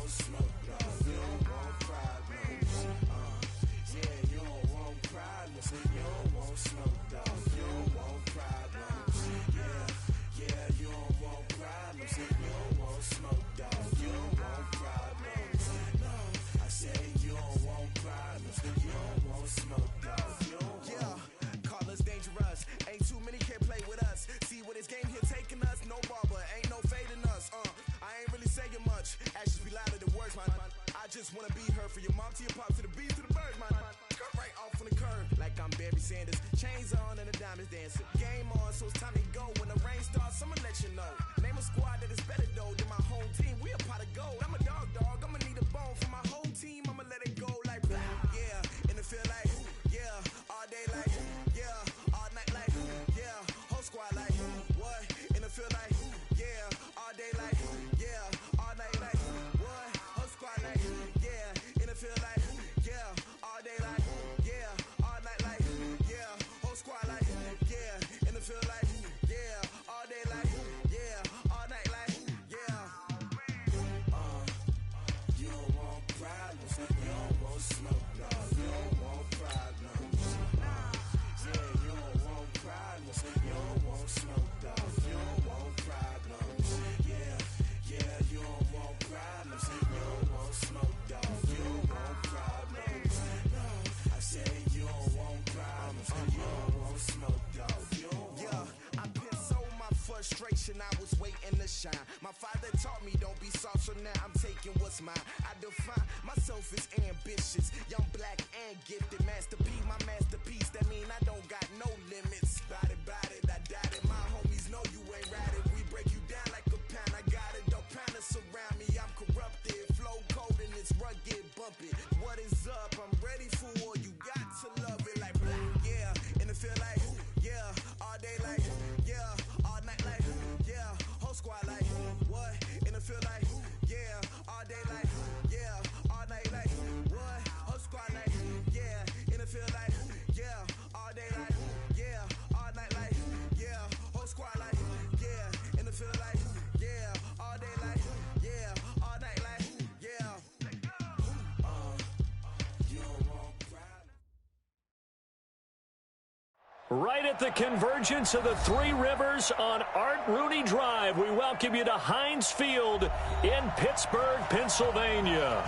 want smoke, dog. You don't want problems. Yeah, you don't want problems. You don't want smoke, dog. You don't want problems. Yeah, you don't want problems. You don't want smoke, dog. You don't want problems. No, I say you don't want problems. You don't want smoke, dog. You don't want. Yeah, call us dangerous. Ain't too many can play with us. See where this game here taking us. No barber, ain't no fading us. I ain't really saying much. Actions be louder than words, man. I just wanna be heard from your mom to your pop to the beat to the birds, man. Skirt right off on the curb, like I'm Barry Sanders. Chains on and the diamonds dancing. Game on, so it's time to go. When the rain starts, I'ma let you know. Name a squad that is better though than my home team. We a pot of gold. I'm a dog. I'ma need a bone for my whole team. I'ma let it go like yeah. In the field like yeah. All day like yeah. All night like yeah. Whole squad like what? In the field like yeah. All day like yeah. All night like what? Whole squad like yeah. In the field like yeah. All day like yeah. All night like yeah. Whole squad like yeah. In the field like yeah. All day like yeah. All night like yeah. You don't want problems. You don't want smoke, dog. You don't want problems. Yeah, you don't want problems. You don't want smoke, dog. You don't want problems. Yeah, you don't want problems. You don't want smoke, dog. You don't want problems. No, I say you don't want problems. You don't want smoke, dog. You don't want. Yeah, I've been so my frustration. I was waiting to shine. My father taught me don't be soft, so now I'm taking what's mine. I define myself as ambitious, young, black, and gifted. Master P, my masterpiece. That mean I don't got no limits. Bout it, I doubt it. My homies know you ain't ratted. We break you down like a pound. I got it, don't pound to surround me. I'm corrupted, flow cold and it's rugged, bumpy. What is up? I'm ready for war. You got to love it like yeah. In the field like yeah. All day like yeah. All night like yeah. Whole squad like what? In the field like yeah. All day like yeah. All night like what? Whole squad like yeah. In the field like yeah. All day like yeah. All night like yeah. Whole squad like yeah. In the field like yeah. All day like yeah. All night like yeah. You don't want problems. Right at the convergence of the Three Rivers on Art Rooney Drive, we welcome you to Heinz Field in Pittsburgh, Pennsylvania.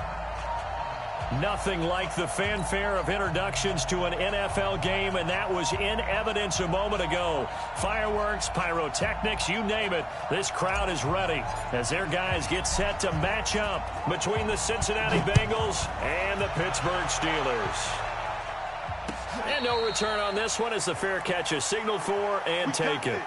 Nothing like the fanfare of introductions to an NFL game, and that was in evidence a moment ago. Fireworks, pyrotechnics, you name it. This crowd is ready as their guys get set to match up between the Cincinnati Bengals and the Pittsburgh Steelers. And no return on this one as the fair catch is signaled for and taken.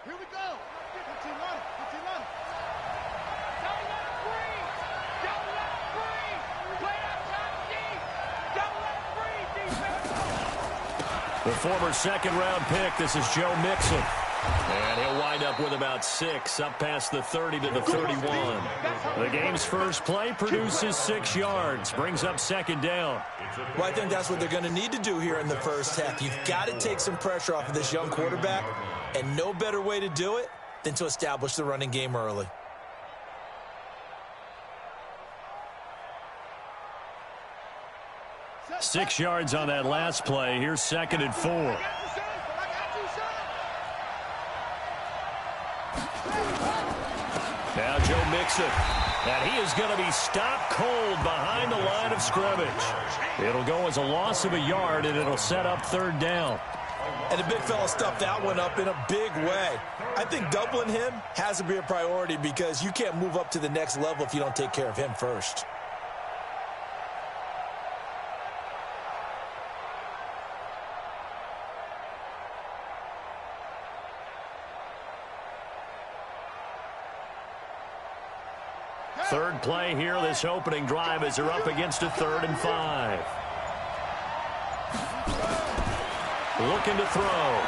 Here we go. 15 run. Don't let him breathe. Don't let him breathe. Play outside deep. Don't let him breathe, defense. The former second-round pick, this is Joe Mixon. And he'll wind up with about 6, up past the 30 to the 31. The game's first play produces 6 yards, brings up second down. Well, I think that's what they're going to need to do here in the first half. You've got to take some pressure off of this young quarterback, and no better way to do it than to establish the running game early. Six yards on that last play. Here's 2nd and 4. Now Joe Mixon. And he is going to be stopped cold behind the line of scrimmage. It'll go as a loss of a yard, and it'll set up 3rd down. And the big fella stuffed that one up in a big way. I think doubling him has to be a priority because you can't move up to the next level if you don't take care of him first. Third play here, this opening drive, as they're up against a 3rd and 5. Looking to throw.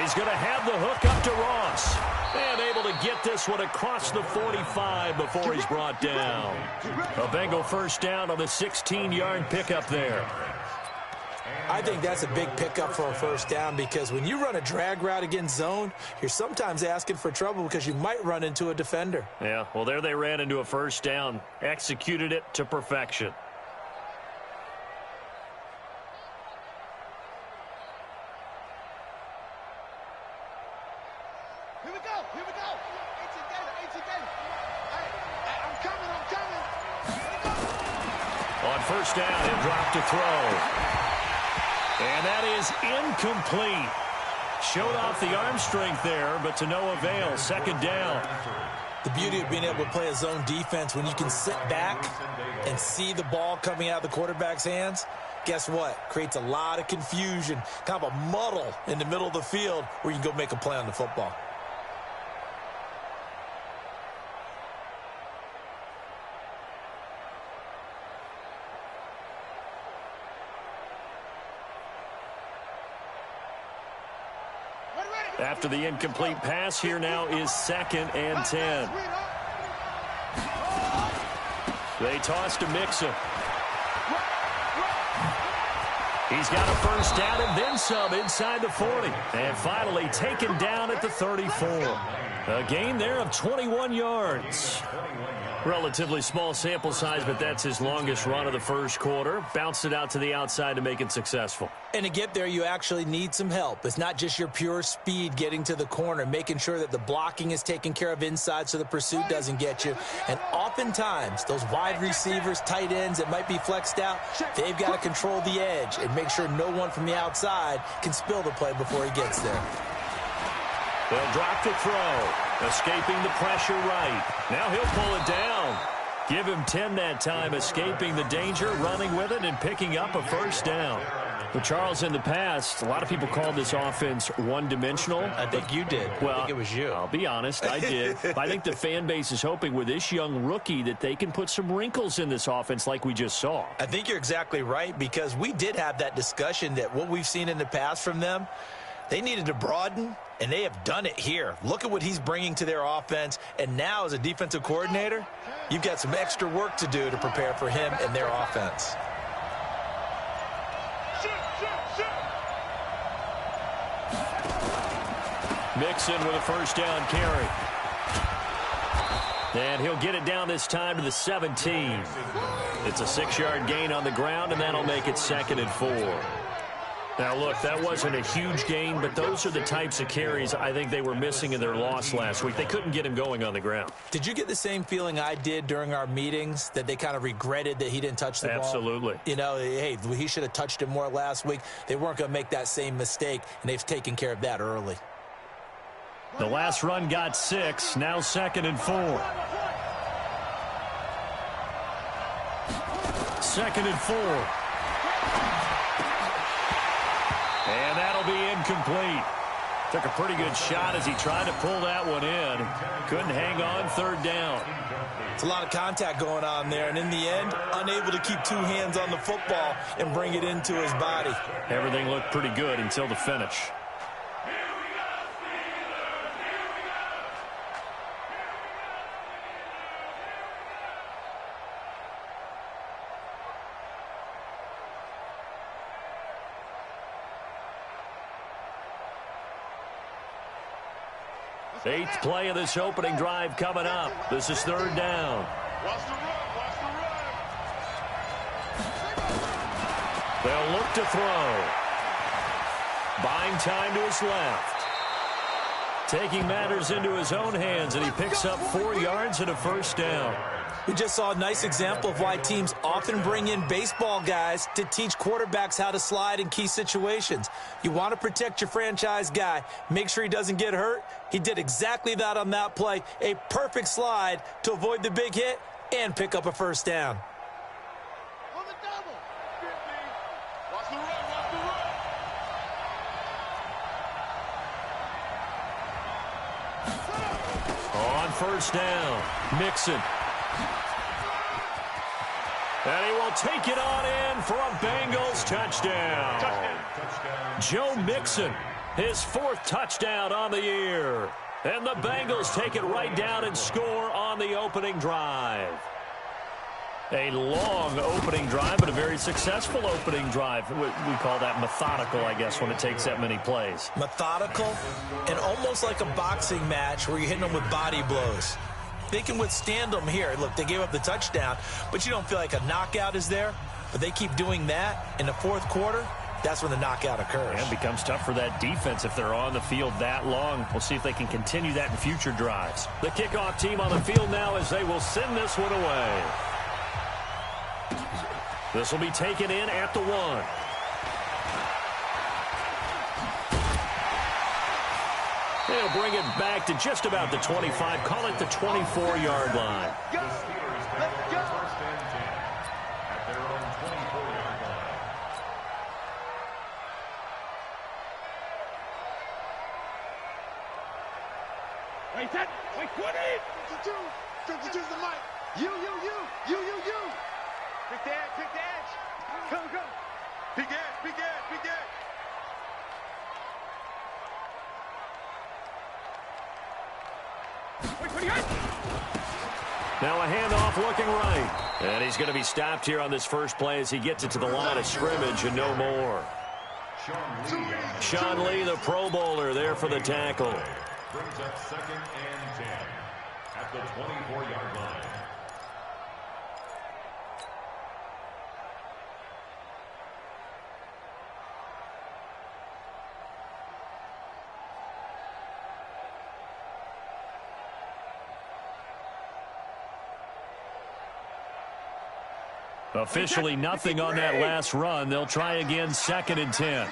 He's going to have the hook up to Ross. And able to get this one across the 45 before he's brought down. A Bengal first down on the 16-yard pickup there. I think that's a big pickup for a first down because when you run a drag route against zone, you're sometimes asking for trouble because you might run into a defender. Yeah, well, there they ran into a first down. Executed it to perfection. Here we go. Here we go. 18 Gator. I'm coming. On first down, he'll drop to throw. And that is incomplete. Showed off the arm strength there, but to no avail. Second down. The beauty of being able to play a zone defense when you can sit back and see the ball coming out of the quarterback's hands, guess what? Creates a lot of confusion, kind of a muddle in the middle of the field where you can go make a play on the football. After the incomplete pass, here now is 2nd and 10. They toss to Mixon. He's got a first down and then some inside the 40. And finally taken down at the 34. A gain there of 21 yards. Relatively small sample size, but that's his longest run of the first quarter. Bounced it out to the outside to make it successful. And to get there, you actually need some help. It's not just your pure speed getting to the corner, making sure that the blocking is taken care of inside so the pursuit doesn't get you. And oftentimes, those wide receivers, tight ends that might be flexed out, they've got to control the edge and make sure no one from the outside can spill the play before he gets there. They'll drop to throw. Escaping the pressure right. Now he'll pull it down. Give him 10 that time, escaping the danger, running with it, and picking up a first down. But Charles, in the past, a lot of people called this offense one-dimensional. I think you did. Well, I think it was you. I'll be honest, I did. But I think the fan base is hoping with this young rookie that they can put some wrinkles in this offense like we just saw. I think you're exactly right because we did have that discussion that what we've seen in the past from them, they needed to broaden, and they have done it here. Look at what he's bringing to their offense. And now as a defensive coordinator, you've got some extra work to do to prepare for him and their offense. Mixon with a first down carry. And he'll get it down this time to the 17. It's a 6-yard gain on the ground, and that'll make it 2nd and 4. Now, look, that wasn't a huge gain, but those are the types of carries I think they were missing in their loss last week. They couldn't get him going on the ground. Did you get the same feeling I did during our meetings, that they kind of regretted that he didn't touch the ball? Absolutely. You know, hey, he should have touched it more last week. They weren't going to make that same mistake, and they've taken care of that early. The last run got 6, now 2nd and 4. 2nd and 4. And that'll be incomplete. Took a pretty good shot as he tried to pull that one in. Couldn't hang on, 3rd down. It's a lot of contact going on there, and in the end, unable to keep 2 hands on the football and bring it into his body. Everything looked pretty good until the finish. Eighth play of this opening drive coming up. This is 3rd down. Watch the run. They'll look to throw. Buying time to his left. Taking matters into his own hands, and he picks up 4 yards and a first down. We just saw a nice example of why teams often bring in baseball guys to teach quarterbacks how to slide in key situations. You want to protect your franchise guy. Make sure he doesn't get hurt. He did exactly that on that play. A perfect slide to avoid the big hit and pick up a first down. On the double. Watch the run. On first down, Mixon. And he will take it on in for a Bengals touchdown. Joe Mixon His 4th touchdown on the year. And the Bengals take it right down and score on the opening drive. A long opening drive, but a very successful opening drive. We call that methodical, I guess, when it takes that many plays. Methodical and almost like a boxing match where you're hitting them with body blows. They can withstand them here. Look, they gave up the touchdown, but you don't feel like a knockout is there. But they keep doing that in the 4th quarter. That's when the knockout occurs. And it becomes tough for that defense if they're on the field that long. We'll see if they can continue that in future drives. The kickoff team on the field now as they will send this one away. This will be taken in at the 1. They'll bring it back to just about the 25. Call it the 24-yard line. Go. Let's go. First and 10 at their own 24-yard line. Wait, that. Wait, 20. 52 is the mic. You. Pick the edge. Go. Big edge. Wait, 28. Now a handoff looking right. And he's going to be stopped here on this first play as he gets it to the line of scrimmage and no more. Sean Lee, the Pro Bowler, there for the tackle. Brings up 2nd and 10 at the 24-yard line. Officially nothing on that last run. They'll try again, 2nd and 10.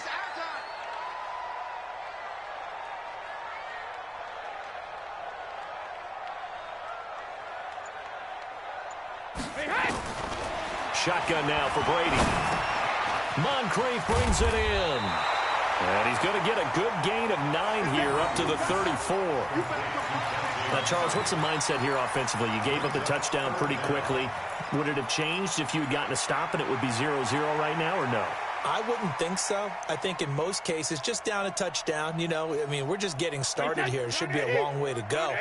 Shotgun now for Brady. Moncrief brings it in. And he's going to get a good gain of 9 here up to the 34. Now, Charles, what's the mindset here offensively? You gave up the touchdown pretty quickly. Would it have changed if you had gotten a stop and it would be 0-0 right now, or no? I wouldn't think so. I think in most cases, just down a touchdown, you know, I mean, we're just getting started here. It should be a long way to go.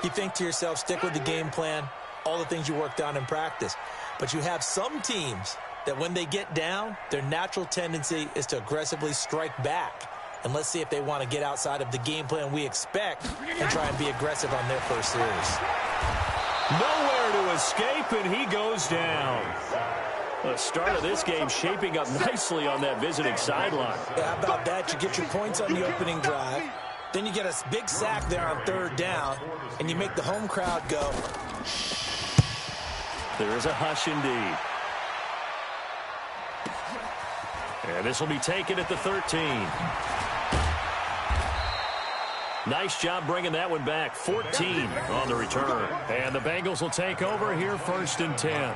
You think to yourself, stick with the game plan, all the things you worked on in practice. But you have some teams that when they get down, their natural tendency is to aggressively strike back. And let's see if they want to get outside of the game plan we expect and try and be aggressive on their first series. Nowhere to escape, and he goes down. The start of this game shaping up nicely on that visiting sideline. Yeah, how about that? You get your points on the opening drive. Then you get a big sack there on 3rd down, and you make the home crowd go. There is a hush indeed. And this will be taken at the 13. Nice job bringing that one back. 14 on the return. And the Bengals will take over here, 1st and 10.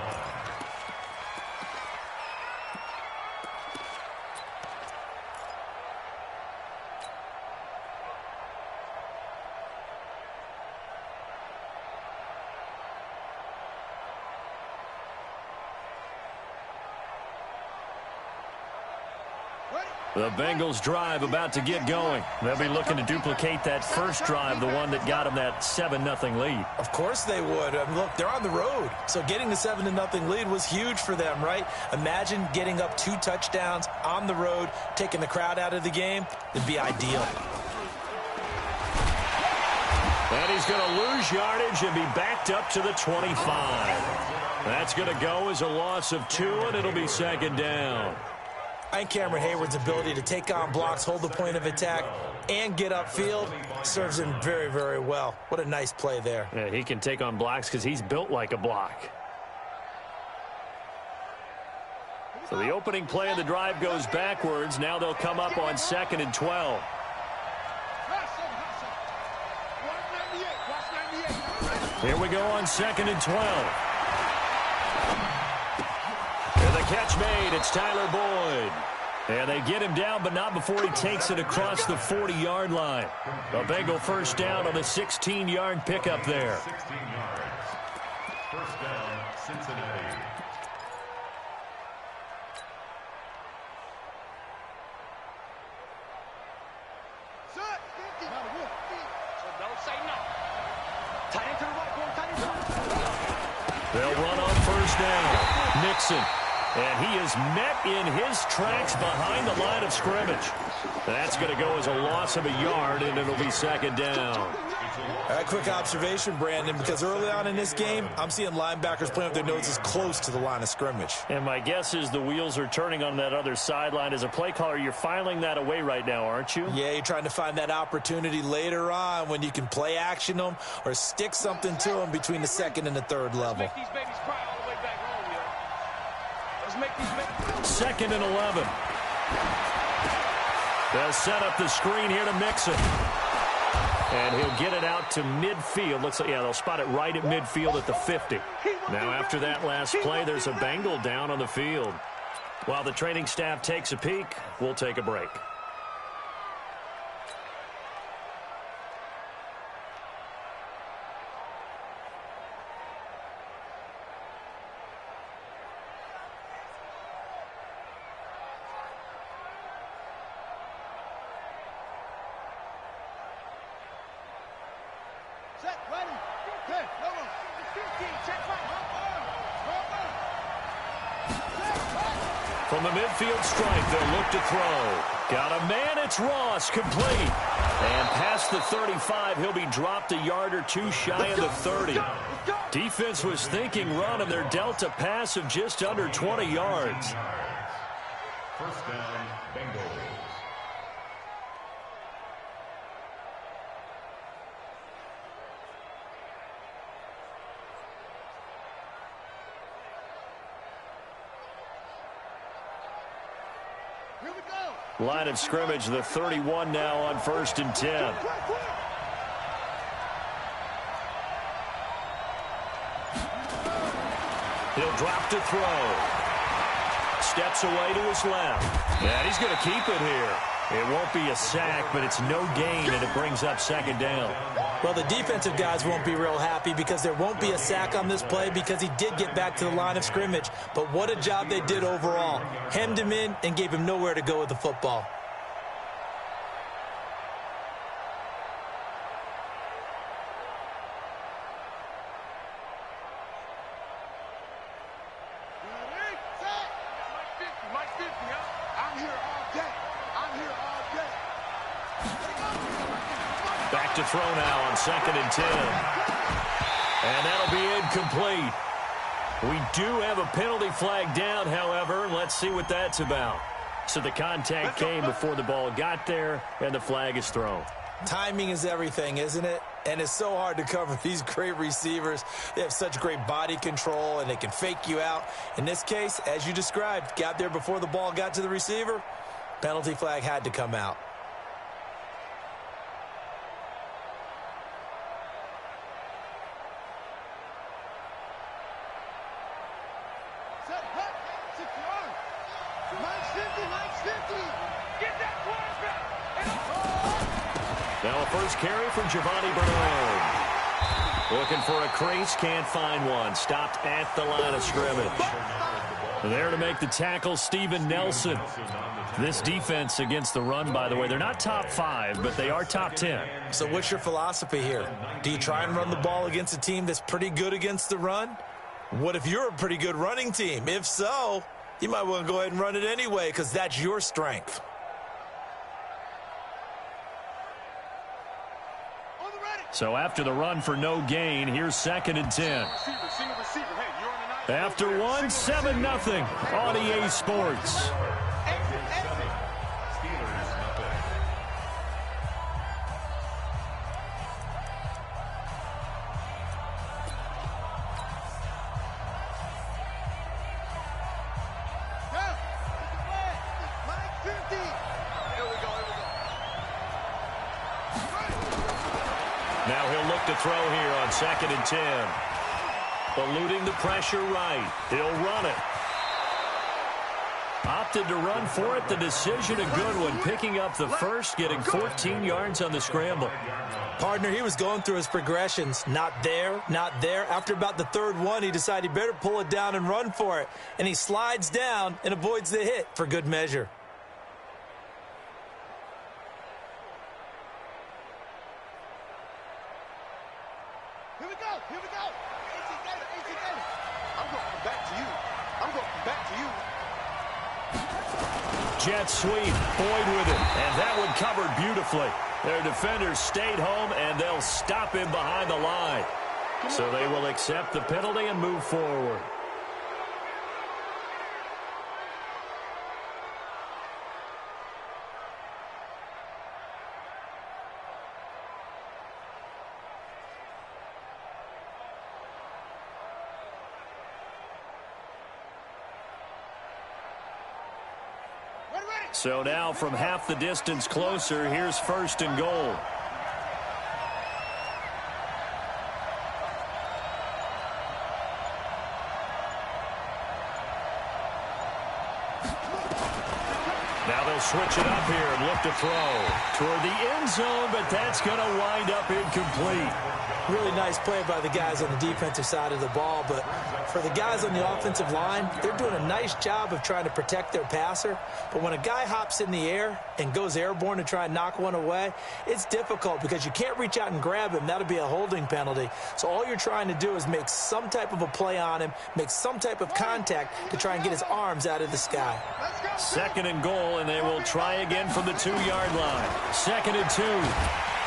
The Bengals drive about to get going. They'll be looking to duplicate that first drive, the one that got them that 7-0 lead. Of course they would. I mean, look, they're on the road. So getting the 7-0 lead was huge for them, right? Imagine getting up 2 touchdowns on the road, taking the crowd out of the game. It'd be ideal. And he's going to lose yardage and be backed up to the 25. That's going to go as a loss of 2, and it'll be 2nd down. I think Cameron Hayward's ability to take on blocks, hold the point of attack, and get upfield serves him very, very well. What a nice play there. Yeah, he can take on blocks because he's built like a block. So the opening play of the drive goes backwards. Now they'll come up on 2nd and 12. Here we go on 2nd and 12. And the catch made. It's Tyler Boyd. And they get him down, but not before he takes it across the 40-yard line. A Bengal first down on the 16-yard pickup there. 16 yards. First down, Cincinnati. say no. Tight end to the right, boy. Tight end to the right. They'll run on first down. Nixon. And he is met in his tracks behind the line of scrimmage. That's going to go as a loss of a yard, and it'll be second down. A quick observation, Brandon, because early on in this game, I'm seeing linebackers playing with their noses close to the line of scrimmage. And my guess is the wheels are turning on that other sideline. As a play caller, you're filing that away right now, aren't you? Yeah, you're trying to find that opportunity later on when you can play action them or stick something to them between the second and the third level. Let's make these babies cry all the way back home, yo. Let's make these babies. Second and 11. They'll set up the screen here to Mixon. And he'll get it out to midfield. Looks like, yeah, they'll spot it right at midfield at the 50. Now, after that last play, there's a Bengal down on the field. While the training staff takes a peek, we'll take a break. Set, ready. 10, no more. 15, check back. From the midfield strike, they'll look to throw. Got a man, it's Ross, complete. And past the 35, he'll be dropped a yard or two shy of the 30. Defense was thinking run, and they're dealt a pass of just under 20 yards. First down, Bengals. Here we go. Line of scrimmage, the 31 now on 1st and 10. He'll drop to throw. Steps away to his left. And he's going to keep it here. It won't be a sack, but it's no gain, and it brings up second down. Well, the defensive guys won't be real happy because there won't be a sack on this play because he did get back to the line of scrimmage. But what a job they did overall. Hemmed him in and gave him nowhere to go with the football. Mike 50, huh? I'm here all day. I'm here all day. Back to throw now on 2nd and 10. And that'll be incomplete. We do have a penalty flag down, however, and let's see what that's about. So the contact came before the ball got there, and the flag is thrown. Timing is everything, isn't it? And it's so hard to cover these great receivers. They have such great body control, and they can fake you out. In this case, as you described, got there before the ball got to the receiver. Penalty flag had to come out. Set, hut, secure. Mike 50, Mike 50. Get that quarterback. Now a first carry from Giovanni Bernard. Looking for a crease, can't find one. Stopped at the line of scrimmage. There to make the tackle, Steven Nelson. This defense against the run, by the way, they're not top 5, but they are top 10. So what's your philosophy here? Do you try and run the ball against a team that's pretty good against the run? What if you're a pretty good running team? If so, you might want to go ahead and run it anyway because that's your strength. So after the run for no gain, here's 2nd and 10. After one, 7-0 on EA Sports. Now he'll look to throw here on 2nd and 10. Eluding the pressure right. He'll run it. Opted to run for it. The decision a good one. Picking up the first, getting 14 yards on the scramble. Partner, he was going through his progressions. Not there, not there. After about the 3rd one, he decided he better pull it down and run for it. And he slides down and avoids the hit for good measure. Back to you. Jet sweep, Boyd with it, and that one covered beautifully. Their defenders stayed home, and they'll stop him behind the line. So they will accept the penalty and move forward. So now from half the distance closer, here's first and goal. Now they'll switch it up here and look to throw toward the end zone, but that's going to wind up incomplete. Really nice play by the guys on the defensive side of the ball, but for the guys on the offensive line, they're doing a nice job of trying to protect their passer. But when a guy hops in the air and goes airborne to try and knock one away, it's difficult because you can't reach out and grab him. That'll be a holding penalty. So all you're trying to do is make some type of a play on him, make some type of contact to try and get his arms out of the sky. Second and goal, and they will try again from the 2-yard line. Second and 2.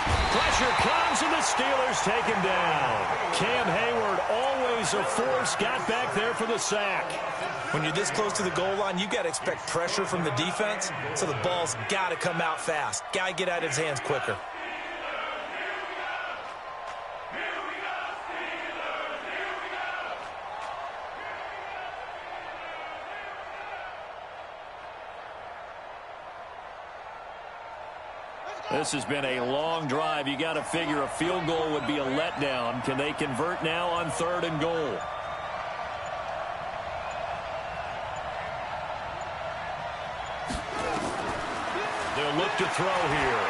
Pressure comes, and the Steelers take him down. Cam Hayward, always a force, got back there for the sack. When you're this close to the goal line, you've got to expect pressure from the defense, so the ball's got to come out fast. Got to get out of his hands quicker. This has been a long drive. You got to figure a field goal would be a letdown. Can they convert now on third and goal? They'll look to throw here.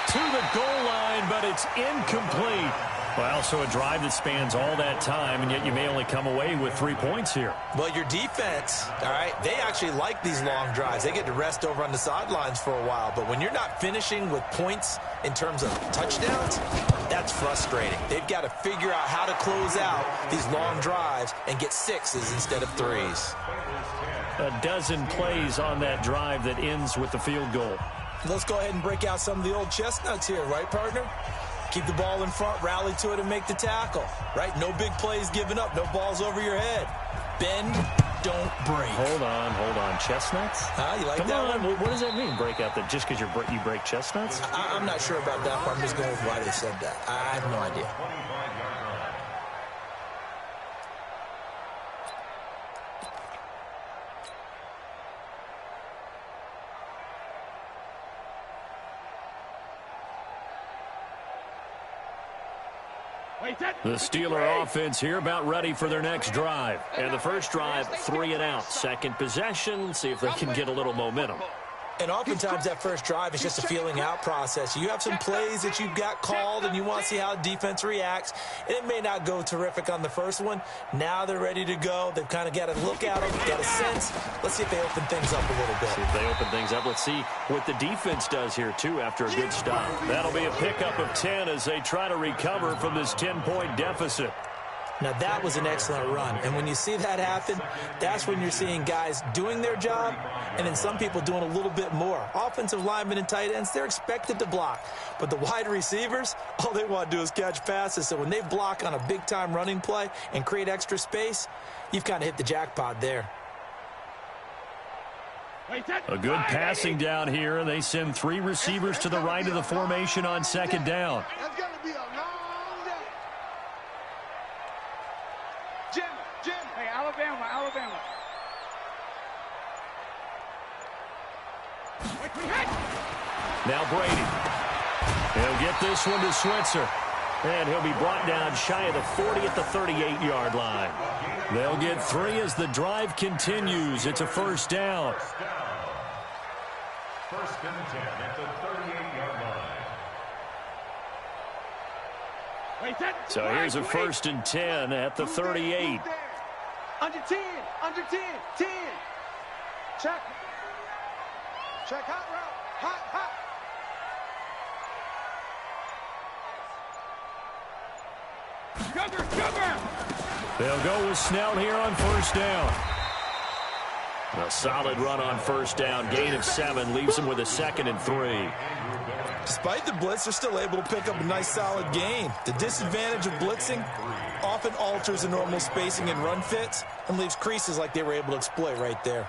To the goal line, but it's incomplete. Well, so a drive that spans all that time, and yet you may only come away with 3 points here. Well, your defense, all right, they actually like these long drives. They get to rest over on the sidelines for a while. But when you're not finishing with points in terms of touchdowns, that's frustrating. They've got to figure out how to close out these long drives and get 6s instead of 3s. A dozen plays on that drive that ends with the field goal. Let's go ahead and break out some of the old chestnuts here, right, partner? Keep the ball in front, rally to it, and make the tackle, right? No big plays given up, no balls over your head. Bend, don't break. Hold on. Chestnuts? You like Come that on. one? What does that mean, break out? That just because you break chestnuts? I'm not sure about that part. I'm just going with why they said that. I have no idea. The Steeler offense here about ready for their next drive. And the first drive, 3 and out. Second possession, see if they can get a little momentum. And oftentimes that first drive is just a feeling out process. You have some plays that you've got called and you want to see how defense reacts. And it may not go terrific on the first one. Now they're ready to go. They've kind of got to look at them, got a sense. Let's see if they open things up a little bit. See if they open things up. Let's see what the defense does here, too, after a good stop. That'll be a pickup of 10 as they try to recover from this 10-point deficit. Now, that was an excellent run. And when you see that happen, that's when you're seeing guys doing their job and then some people doing a little bit more. Offensive linemen and tight ends, they're expected to block. But the wide receivers, all they want to do is catch passes. So when they block on a big-time running play and create extra space, you've kind of hit the jackpot there. A good passing down here, and they send 3 receivers to the right of the formation on second down. That's going to be a long day. Jim. Hey, Alabama. Now Brady. He'll get this one to Switzer. And he'll be brought down shy of the 40 at the 38-yard line. They'll get 3 as the drive continues. It's a first down. First and 10 at the 38-yard line. So here's a first and 10 at the 38. Under 10. 10. Check hot route. Hot. Sugar! They'll go with Snell here on first down. A solid run on first down. Gain of 7 leaves them with a 2nd and 3. Despite the blitz, they're still able to pick up a nice solid gain. The disadvantage of blitzing often alters the normal spacing and run fits and leaves creases like they were able to exploit right there.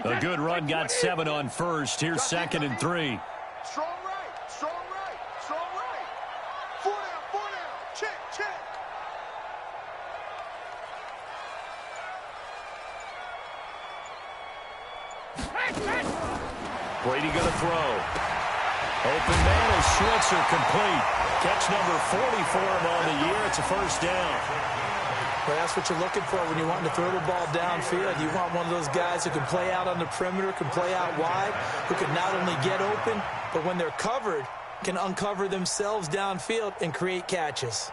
A good run got 7 on first. Here's 2nd and 3. Strong right, strong right, strong right. 4 down, check, check. Brady going to throw. Open man is Switzer, complete. Catch number 40 for him on the year. It's a first down. Well, that's what you're looking for when you're wanting to throw the ball downfield. You want one of those guys who can play out on the perimeter, can play out wide, who can not only get open, but when they're covered, can uncover themselves downfield and create catches.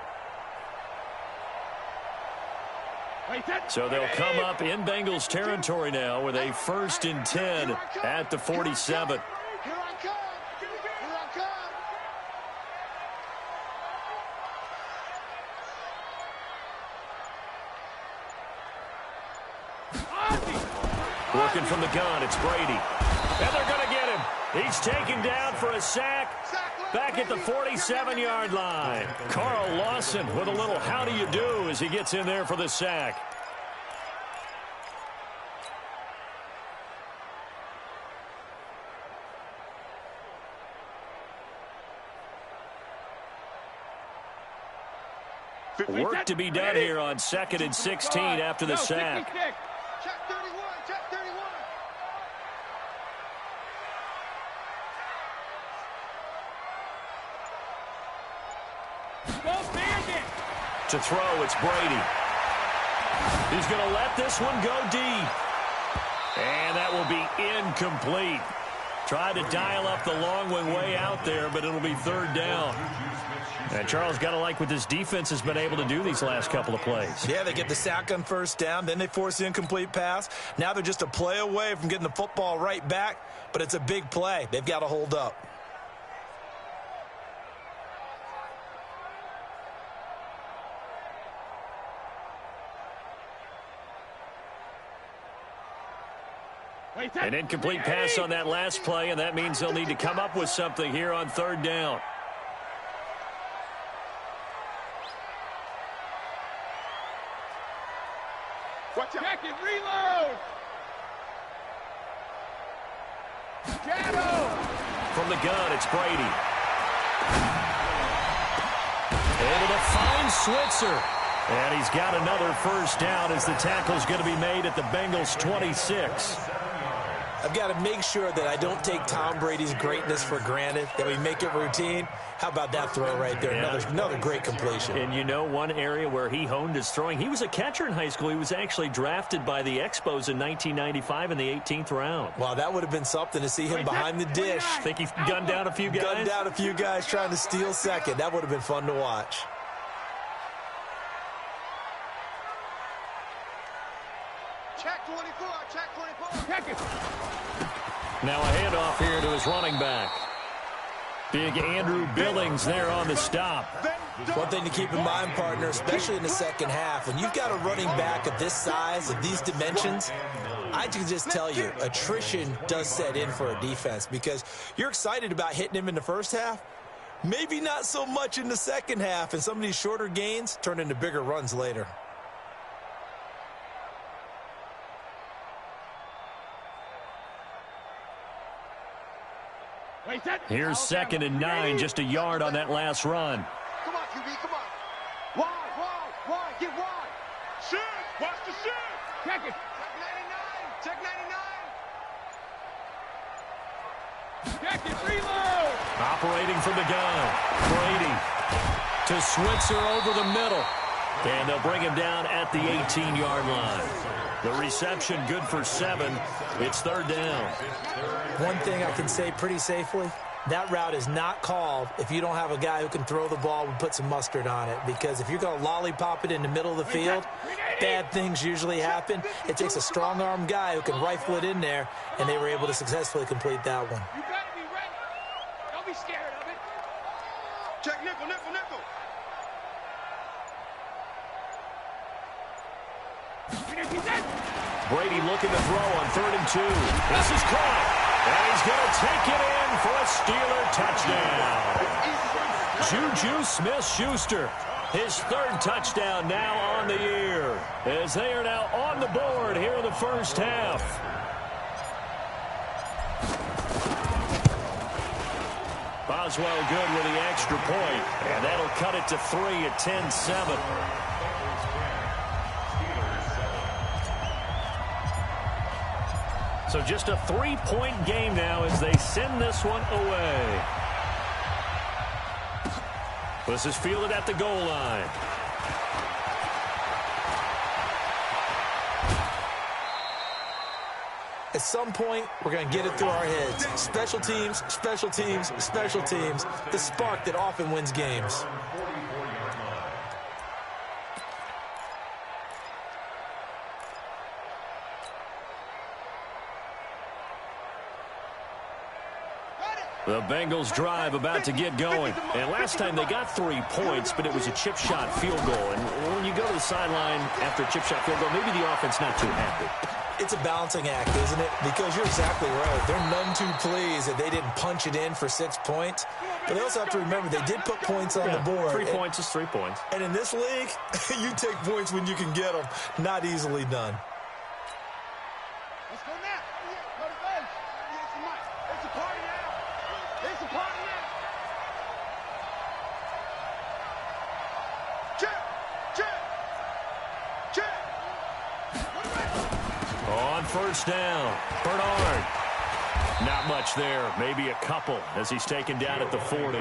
So they'll come up in Bengals territory now with a 1st and 10 at the 47. Here I come. Here I come. Working from the gun, it's Brady. And they're going to get him. He's taken down for a sack back at the 47-yard line. Carl Lawson with a little how do you do as he gets in there for the sack. Work to be done here on 2nd and 16 after the sack. Check 31, check 31. To throw, it's Brady. He's going to let this one go deep. And that will be incomplete. Tried to dial up the long one way out there, but it'll be 3rd down. And Charles, got to like what this defense has been able to do these last couple of plays. Yeah, they get the sack on first down, then they force the incomplete pass. Now they're just a play away from getting the football right back, but it's a big play. They've got to hold up. An incomplete pass on that last play, and that means they'll need to come up with something here on 3rd down. Watch out. Check it, reload. From the gun, it's Brady. Able to find Switzer. And he's got another first down as the tackle's going to be made at the Bengals 26. I've got to make sure that I don't take Tom Brady's greatness for granted, that we make it routine. How about that throw right there? Yeah. Another great completion. And you know one area where he honed his throwing, he was a catcher in high school. He was actually drafted by the Expos in 1995 in the 18th round. Wow, that would have been something to see him behind the dish. Think he gunned down a few guys? Gunned down a few guys trying to steal second. That would have been fun to watch. Check 24, check 24. Check it. Now a handoff here to his running back. Big Andrew Billings there on the stop. One thing to keep in mind, partner, especially in the second half, when you've got a running back of this size, of these dimensions, I can just tell you, attrition does set in for a defense because you're excited about hitting him in the first half. Maybe not so much in the second half, and some of these shorter gains turn into bigger runs later. Here's 2nd and 9, just a yard on that last run. Come on, QB, come on. Wide, get wide. Shoot, watch the shoot. Check it. Check 99, check 99. Check it, reload. Operating from the gun. Brady to Switzer over the middle. And they'll bring him down at the 18-yard line. The reception good for 7. It's 3rd down. One thing I can say pretty safely, That route is not called if you don't have a guy who can throw the ball and put some mustard on it, because if you're going to lollipop it in the middle of the field, bad things usually happen. It takes a strong-arm guy who can rifle it in there, and they were able to successfully complete that one. You got to be ready. Don't be scared of it. Check nickel, nickel, nickel. Brady looking to throw on 3rd and 2. This is caught, and he's going to take it in for a Steeler touchdown. Juju Smith-Schuster, his 3rd touchdown now on the year, as they are now on the board here in the first half. Boswell good with the extra point, and that'll cut it to 3 at 10-7. So just a 3-point game now as they send this one away. This is fielded at the goal line. At some point, we're going to get it through our heads. Special teams, special teams, special teams. The spark that often wins games. The Bengals drive about to get going. And last time they got 3 points, but it was a chip shot field goal. And when you go to the sideline after a chip shot field goal, maybe the offense not too happy. It's a balancing act, isn't it? Because you're exactly right. They're none too pleased that they didn't punch it in for 6 points. But they also have to remember they did put points on the board. 3 points is 3 points. And in this league, you take points when you can get them. Not easily done. Let's go now. Go to base. It's a party now. It's a party now. Check. Check. Check. On 1st down, Bernard. Not much there, maybe a couple as he's taken down at the 40.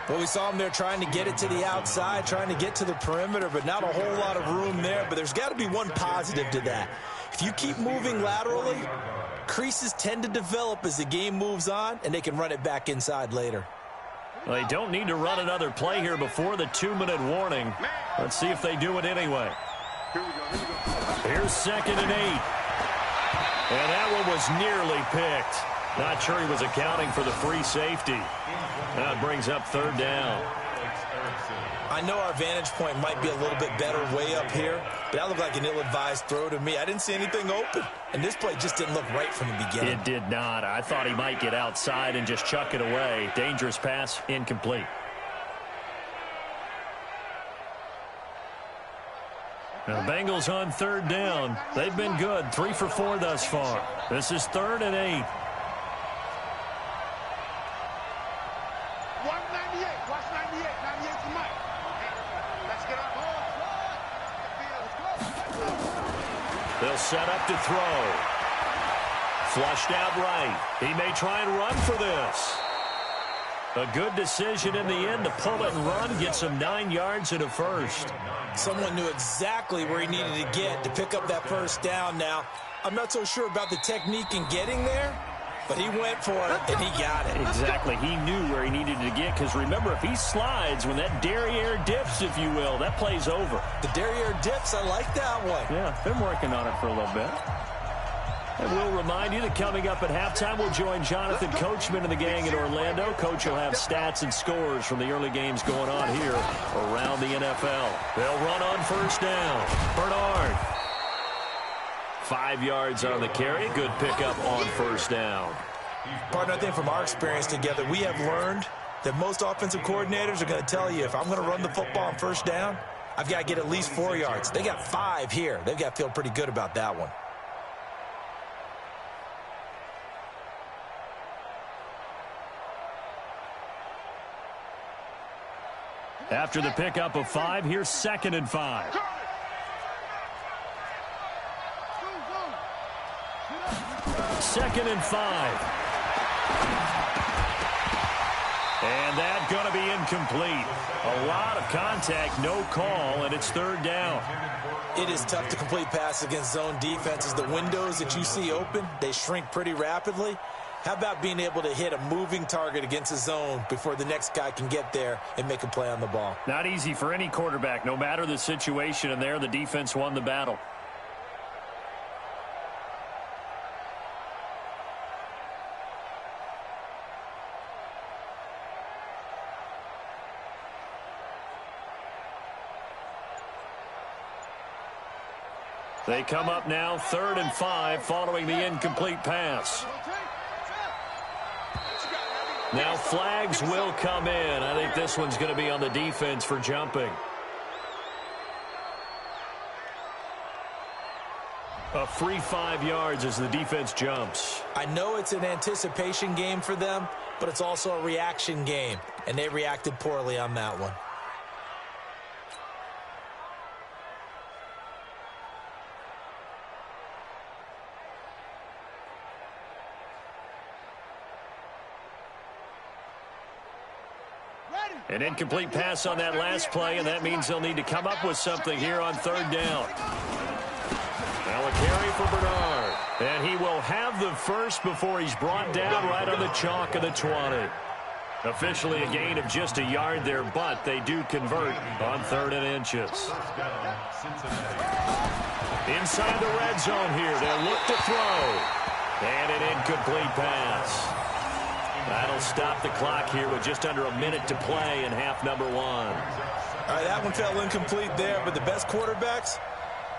Well, we saw him there trying to get it to the outside, trying to get to the perimeter, but not a whole lot of room there. But there's got to be one positive to that. If you keep moving laterally, creases tend to develop as the game moves on, and they can run it back inside later. Well, they don't need to run another play here before the 2-minute warning. Let's see if they do it anyway. Here we go. Here's 2nd and 8. And that one was nearly picked. Not sure he was accounting for the free safety. That brings up 3rd down. I know our vantage point might be a little bit better way up here, but that looked like an ill-advised throw to me. I didn't see anything open, and this play just didn't look right from the beginning. It did not. I thought he might get outside and just chuck it away. Dangerous pass, incomplete. Now, Bengals on 3rd down. They've been good, 3 for 4 thus far. This is 3rd and 8. 198. Watch 98. 98 to Mike. Let's get our ball. They'll set up to throw. Flushed out right. He may try and run for this. A good decision in the end to pull it and run, get some 9 yards and a first. Someone knew exactly where he needed to get to pick up that 1st down now. I'm not so sure about the technique in getting there, but he went for it, and he got it. Exactly. He knew where he needed to get, because remember, if he slides, when that derriere dips, if you will, that play's over. The derriere dips, I like that one. Yeah, been working on it for a little bit. And we'll remind you that coming up at halftime, we'll join Jonathan Coachman and the gang in Orlando. Coach will have stats and scores from the early games going on here around the NFL. They'll run on 1st down. Bernard. 5 yards on the carry. Good pickup on 1st down. Partner, I think from our experience together, we have learned that most offensive coordinators are going to tell you, if I'm going to run the football on 1st down, I've got to get at least 4 yards. They got 5 here. They've got to feel pretty good about that one. After the pickup of 5, here's 2nd and 5. 2nd and 5. And that's going to be incomplete. A lot of contact, no call, and it's 3rd down. It is tough to complete passes against zone defenses. The windows that you see open, they shrink pretty rapidly. How about being able to hit a moving target against a zone before the next guy can get there and make a play on the ball? Not easy for any quarterback, no matter the situation, and there the defense won the battle. They come up now 3rd and 5 following the incomplete pass. Now flags will come in. I think this one's going to be on the defense for jumping. A free 5 yards as the defense jumps. I know it's an anticipation game for them, but it's also a reaction game, and they reacted poorly on that one. An incomplete pass on that last play, and that means they'll need to come up with something here on 3rd down. Now a carry for Bernard. And he will have the first before he's brought down right on the chalk of the 20. Officially a gain of just a yard there, but they do convert on 3rd and inches. Inside the red zone here, they'll look to throw. And an incomplete pass. That'll stop the clock here with just under a minute to play in half number 1. All right, that one fell incomplete there, but the best quarterbacks,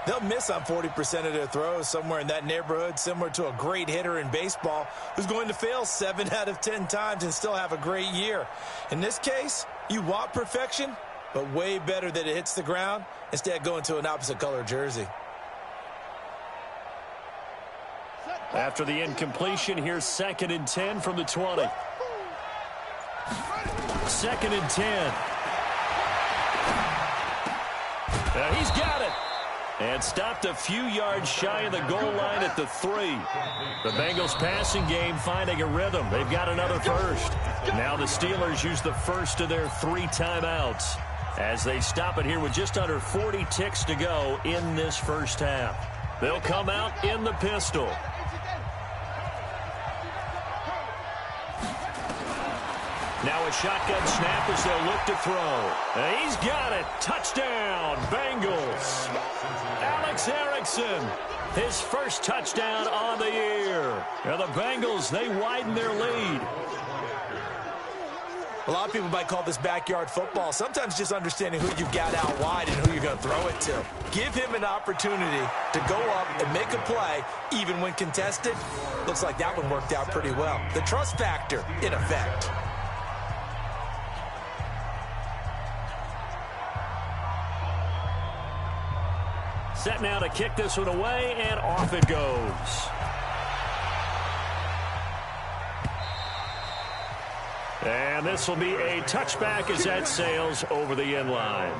they'll miss on 40% of their throws, somewhere in that neighborhood, similar to a great hitter in baseball who's going to fail 7 out of 10 times and still have a great year. In this case, you want perfection, but way better that it hits the ground instead of going to an opposite color jersey. After the incompletion, here's 2nd and 10 from the 20. 2nd and 10. And he's got it. And stopped a few yards shy of the goal line at the 3. The Bengals passing game finding a rhythm. They've got another first. Now the Steelers use the first of their 3 timeouts as they stop it here with just under 40 ticks to go in this first half. They'll come out in the pistol. Now a shotgun snap as they'll look to throw. And he's got it. Touchdown, Bengals. Alex Erickson, his first touchdown on the year. And the Bengals, they widen their lead. A lot of people might call this backyard football. Sometimes just understanding who you've got out wide and who you're going to throw it to. Give him an opportunity to go up and make a play, even when contested. Looks like that one worked out pretty well. The trust factor in effect. Set now to kick this one away, and off it goes. And this will be a touchback as that sails over the end line.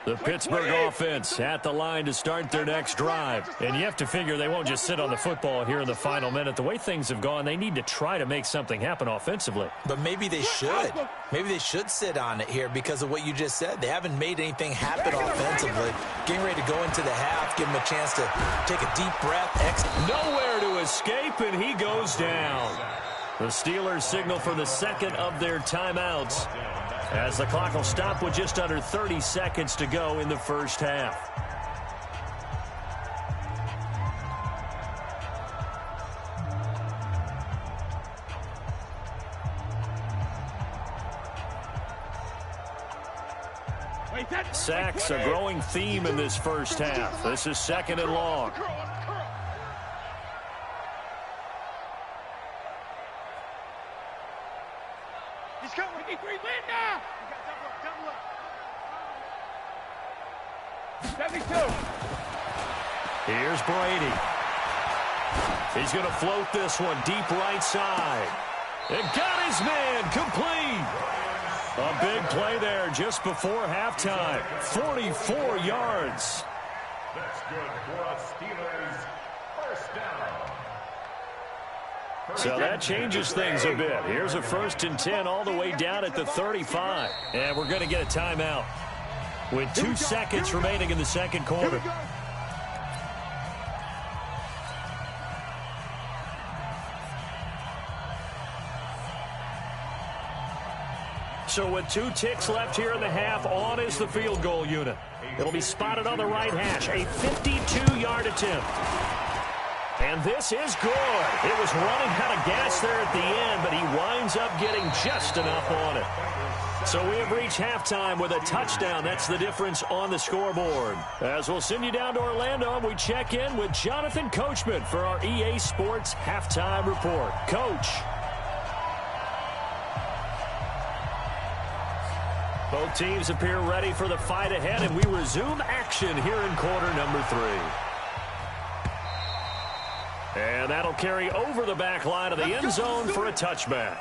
The Pittsburgh offense at the line to start their next drive. And you have to figure they won't just sit on the football here in the final minute. The way things have gone, they need to try to make something happen offensively. But maybe they should. Maybe they should sit on it here because of what you just said. They haven't made anything happen offensively. Getting ready to go into the half, give them a chance to take a deep breath. Nowhere to escape, and he goes down. The Steelers signal for the second of their timeouts, as the clock will stop with just under 30 seconds to go in the first half. Sacks, a growing theme in this first half. This is 2nd and long. Here's Brady. He's going to float this one deep right side. And got his man complete. A big play there just before halftime. 44 yards. That's good for a Steelers first down. So that changes things a bit. Here's a 1st and 10 all the way down at the 35. And we're going to get a timeout with 2 seconds remaining in the second quarter. So with 2 ticks left here in the half, on is the field goal unit. It'll be spotted on the right hash. A 52-yard attempt. And this is good. It was running out of gas there at the end, but he winds up getting just enough on it. So we have reached halftime with a touchdown. That's the difference on the scoreboard. As we'll send you down to Orlando, we check in with Jonathan Coachman for our EA Sports Halftime Report. Coach. Both teams appear ready for the fight ahead, and we resume action here in quarter number 3. And that'll carry over the back line of the end zone for a touchback.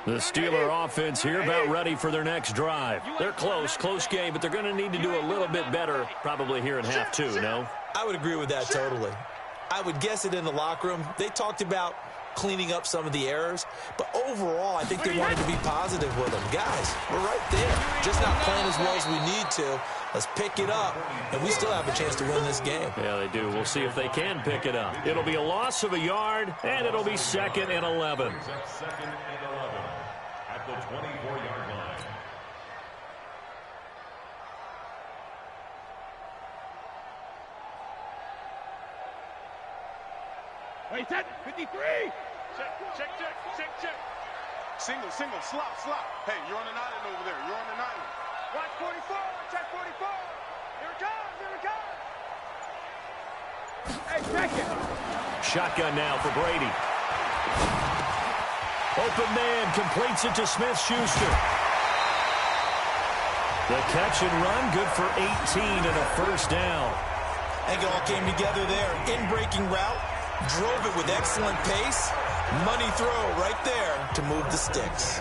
The Steeler offense here about ready for their next drive. They're close game, but they're going to need to do a little bit better probably here in half 2, no? I would agree with that totally. I would guess it in the locker room. They talked about cleaning up some of the errors, but overall, I think they wanted to be positive with them. Guys, we're right there. Just not playing as well as we need to. Let's pick it up, and we still have a chance to win this game. Yeah, they do. We'll see if they can pick it up. It'll be a loss of a yard, and it'll be 2nd and 11. 2nd and 11 at the 24-yard line. Wait, that 53. Check. Single, slop. Hey, you're on an island over there. You're on an island. Watch 44. Check 44. Here it comes. Hey, check it. Shotgun now for Brady. Open man completes it to Smith-Schuster. The catch and run, good for 18 and a 1st down. I think it all came together there. In-breaking route, drove it with excellent pace. Money throw right there to move the sticks.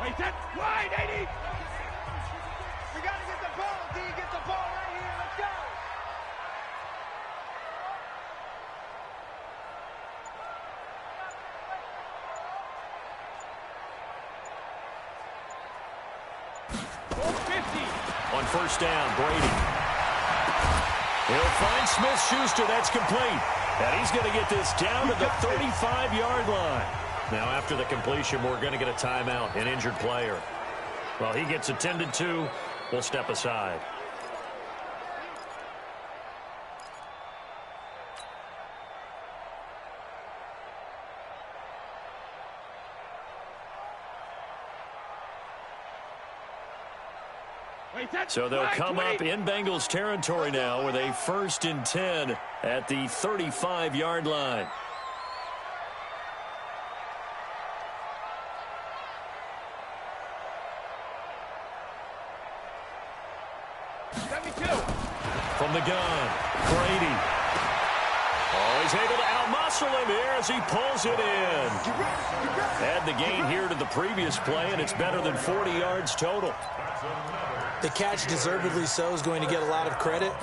Wait, that wide, 80. We got to get the ball. D, get the ball right here. Let's go. On 1st down, Brady. He'll find Smith-Schuster. That's complete. And he's going to get this down to the 35-yard line. Now, after the completion, we're going to get a timeout, an injured player. Well, he gets attended to. We'll step aside. So they'll come up in Bengals territory now with a 1st and 10 at the 35-yard line. From the gun, Brady. Oh, he's able to outmuscle him here as he pulls it in. Add the gain here to the previous play, and it's better than 40 yards total. The catch, deservedly so, is going to get a lot of credit,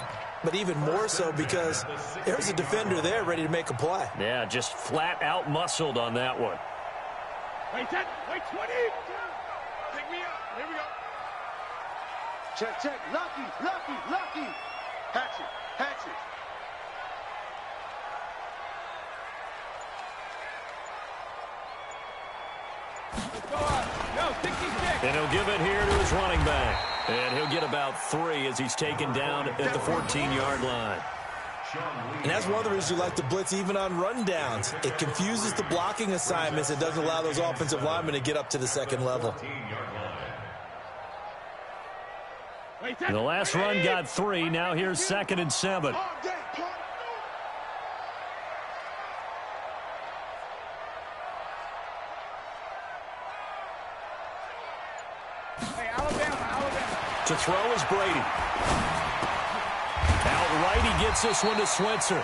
but even more so because there's a defender there ready to make a play. Yeah, just flat out muscled on that one. Wait, 20. Pick me up. Here we go. Check. Lucky. Hatch it. Let's go up. No, 66. And he'll give it here to his running back. And he'll get about 3 as he's taken down at the 14-yard line. And that's one of the reasons you like to blitz even on rundowns. It confuses the blocking assignments. It doesn't allow those offensive linemen to get up to the second level. The last run got 3. Now here's 2nd and 7. To throw is Brady. Outright, he gets this one to Switzer.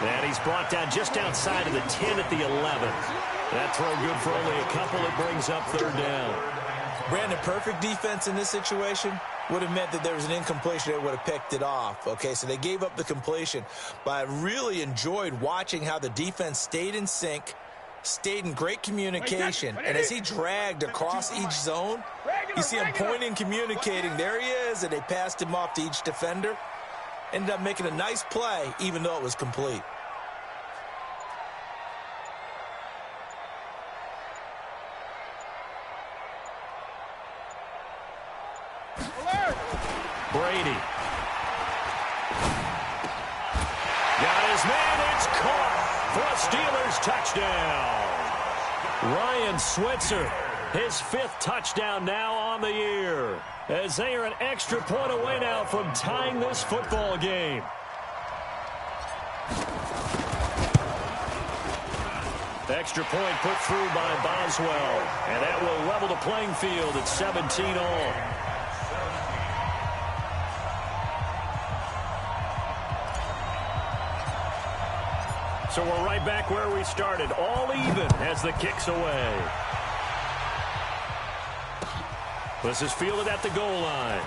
And he's brought down just outside of the 10 at the 11. That throw good for only a couple. It brings up third down. Brandon, perfect defense in this situation would have meant that there was an incompletion that would have picked it off. Okay, so they gave up the completion. But I really enjoyed watching how the defense stayed in sync, stayed in great communication. And as he dragged across each zone, you see him pointing, communicating. There he is, and they passed him off to each defender. Ended up making a nice play, even though it was complete. Brady. Got his man. It's caught for a Steelers touchdown. Ryan Switzer, his 5th touchdown now on the year, as they are an extra point away now from tying this football game. Extra point put through by Boswell, and that will level the playing field at 17 all. So we're right back where we started, all even as the kick's away. This is fielded at the goal line.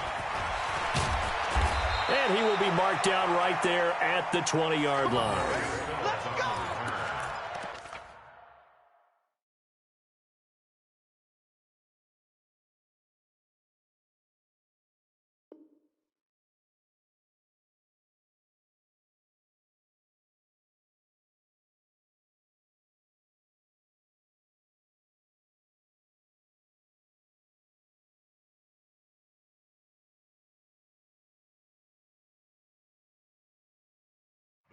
And he will be marked down right there at the 20-yard line. Let's go!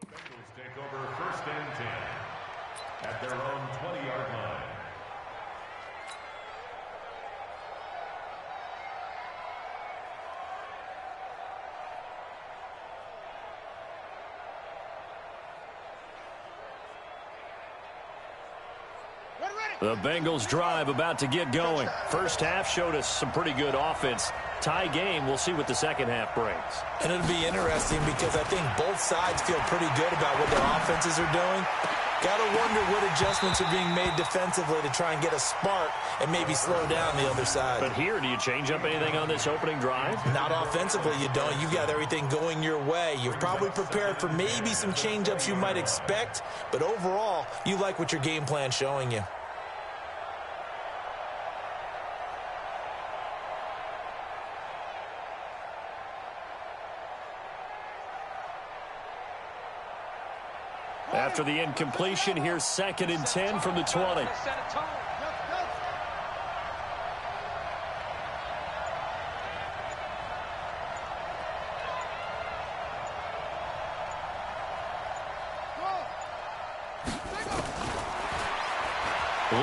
Bengals take over 1st and 10 at their own 20-yard line. The Bengals drive about to get going. First half showed us some pretty good offense. Tie game. We'll see what the second half brings. And it'll be interesting because I think both sides feel pretty good about what their offenses are doing. Got to wonder what adjustments are being made defensively to try and get a spark and maybe slow down the other side. But here, do you change up anything on this opening drive? Not offensively, you don't. You got everything going your way. You've probably prepared for maybe some change-ups you might expect, but overall, you like what your game plan's showing you. After the incompletion, here's 2nd and 10 from the 20. Set a tone.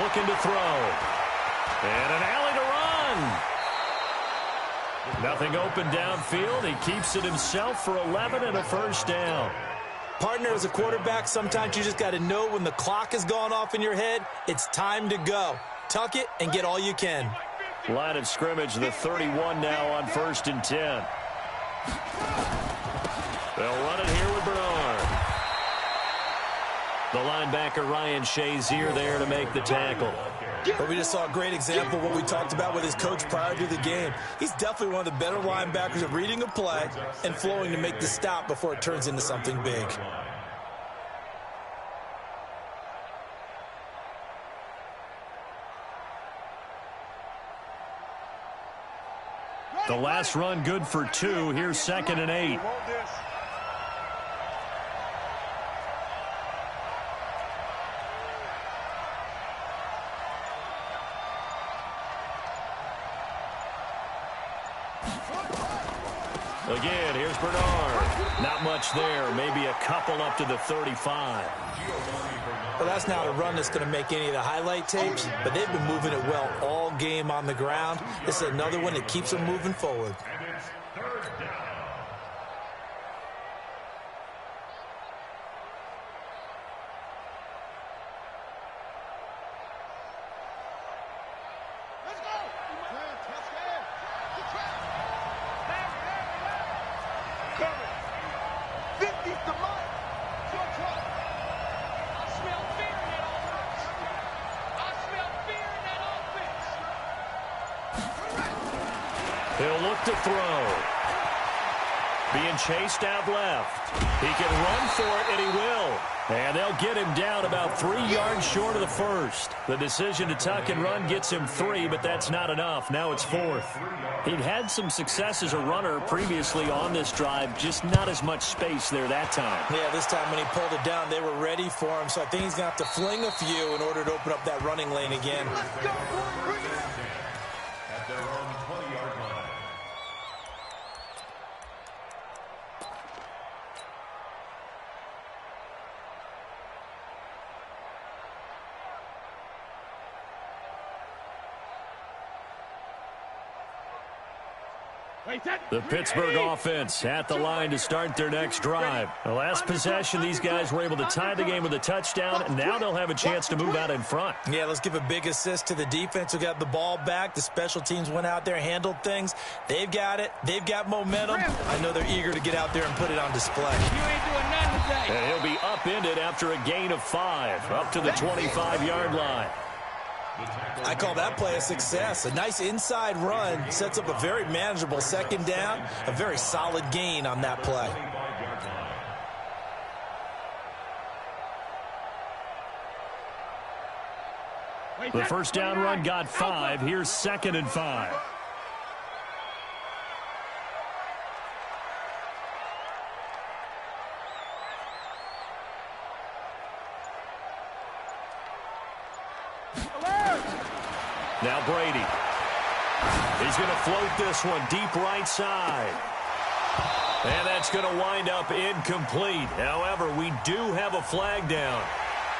Looking to throw. And an alley to run. Nothing open downfield. He keeps it himself for 11 and a first down. Partner, as a quarterback, sometimes you just got to know when the clock has gone off in your head, it's time to go. Tuck it and get all you can. Line of scrimmage, the 31 now on 1st and 10. They'll run it here with Bernard. The linebacker, Ryan Shazier, there to make the tackle. But we just saw a great example of what we talked about with his coach prior to the game. He's definitely one of the better linebackers at reading a play and flowing to make the stop before it turns into something big. The last run good for 2. Here's 2nd and 8. Again, here's Bernard. Not much there. Maybe a couple up to the 35. Well, that's not a run that's going to make any of the highlight tapes, but they've been moving it well all game on the ground. This is another one that keeps them moving forward. And it's 3rd down. to throw. Being chased out left. He can run for it, and he will. And they'll get him down about 3 yards short of the first. The decision to tuck and run gets him 3, but that's not enough. Now it's 4th. He'd had some success as a runner previously on this drive, just not as much space there that time. Yeah, this time when he pulled it down, they were ready for him, so I think he's going to have to fling a few in order to open up that running lane again. At their own 20-yard line. The Pittsburgh offense at the line to start their next drive. The last possession, these guys were able to tie the game with a touchdown, and now they'll have a chance to move out in front. Yeah, let's give a big assist to the defense who got the ball back. The special teams went out there, handled things. They've got it. They've got momentum. I know they're eager to get out there and put it on display. You ain't doing nothing today. And he'll be upended after a gain of 5, up to the 25-yard line. I call that play a success. A nice inside run sets up a very manageable second down, a very solid gain on that play. The first down run got 5. Here's 2nd and 5. Now Brady. He's going to float this one deep right side. And that's going to wind up incomplete. However, we do have a flag down.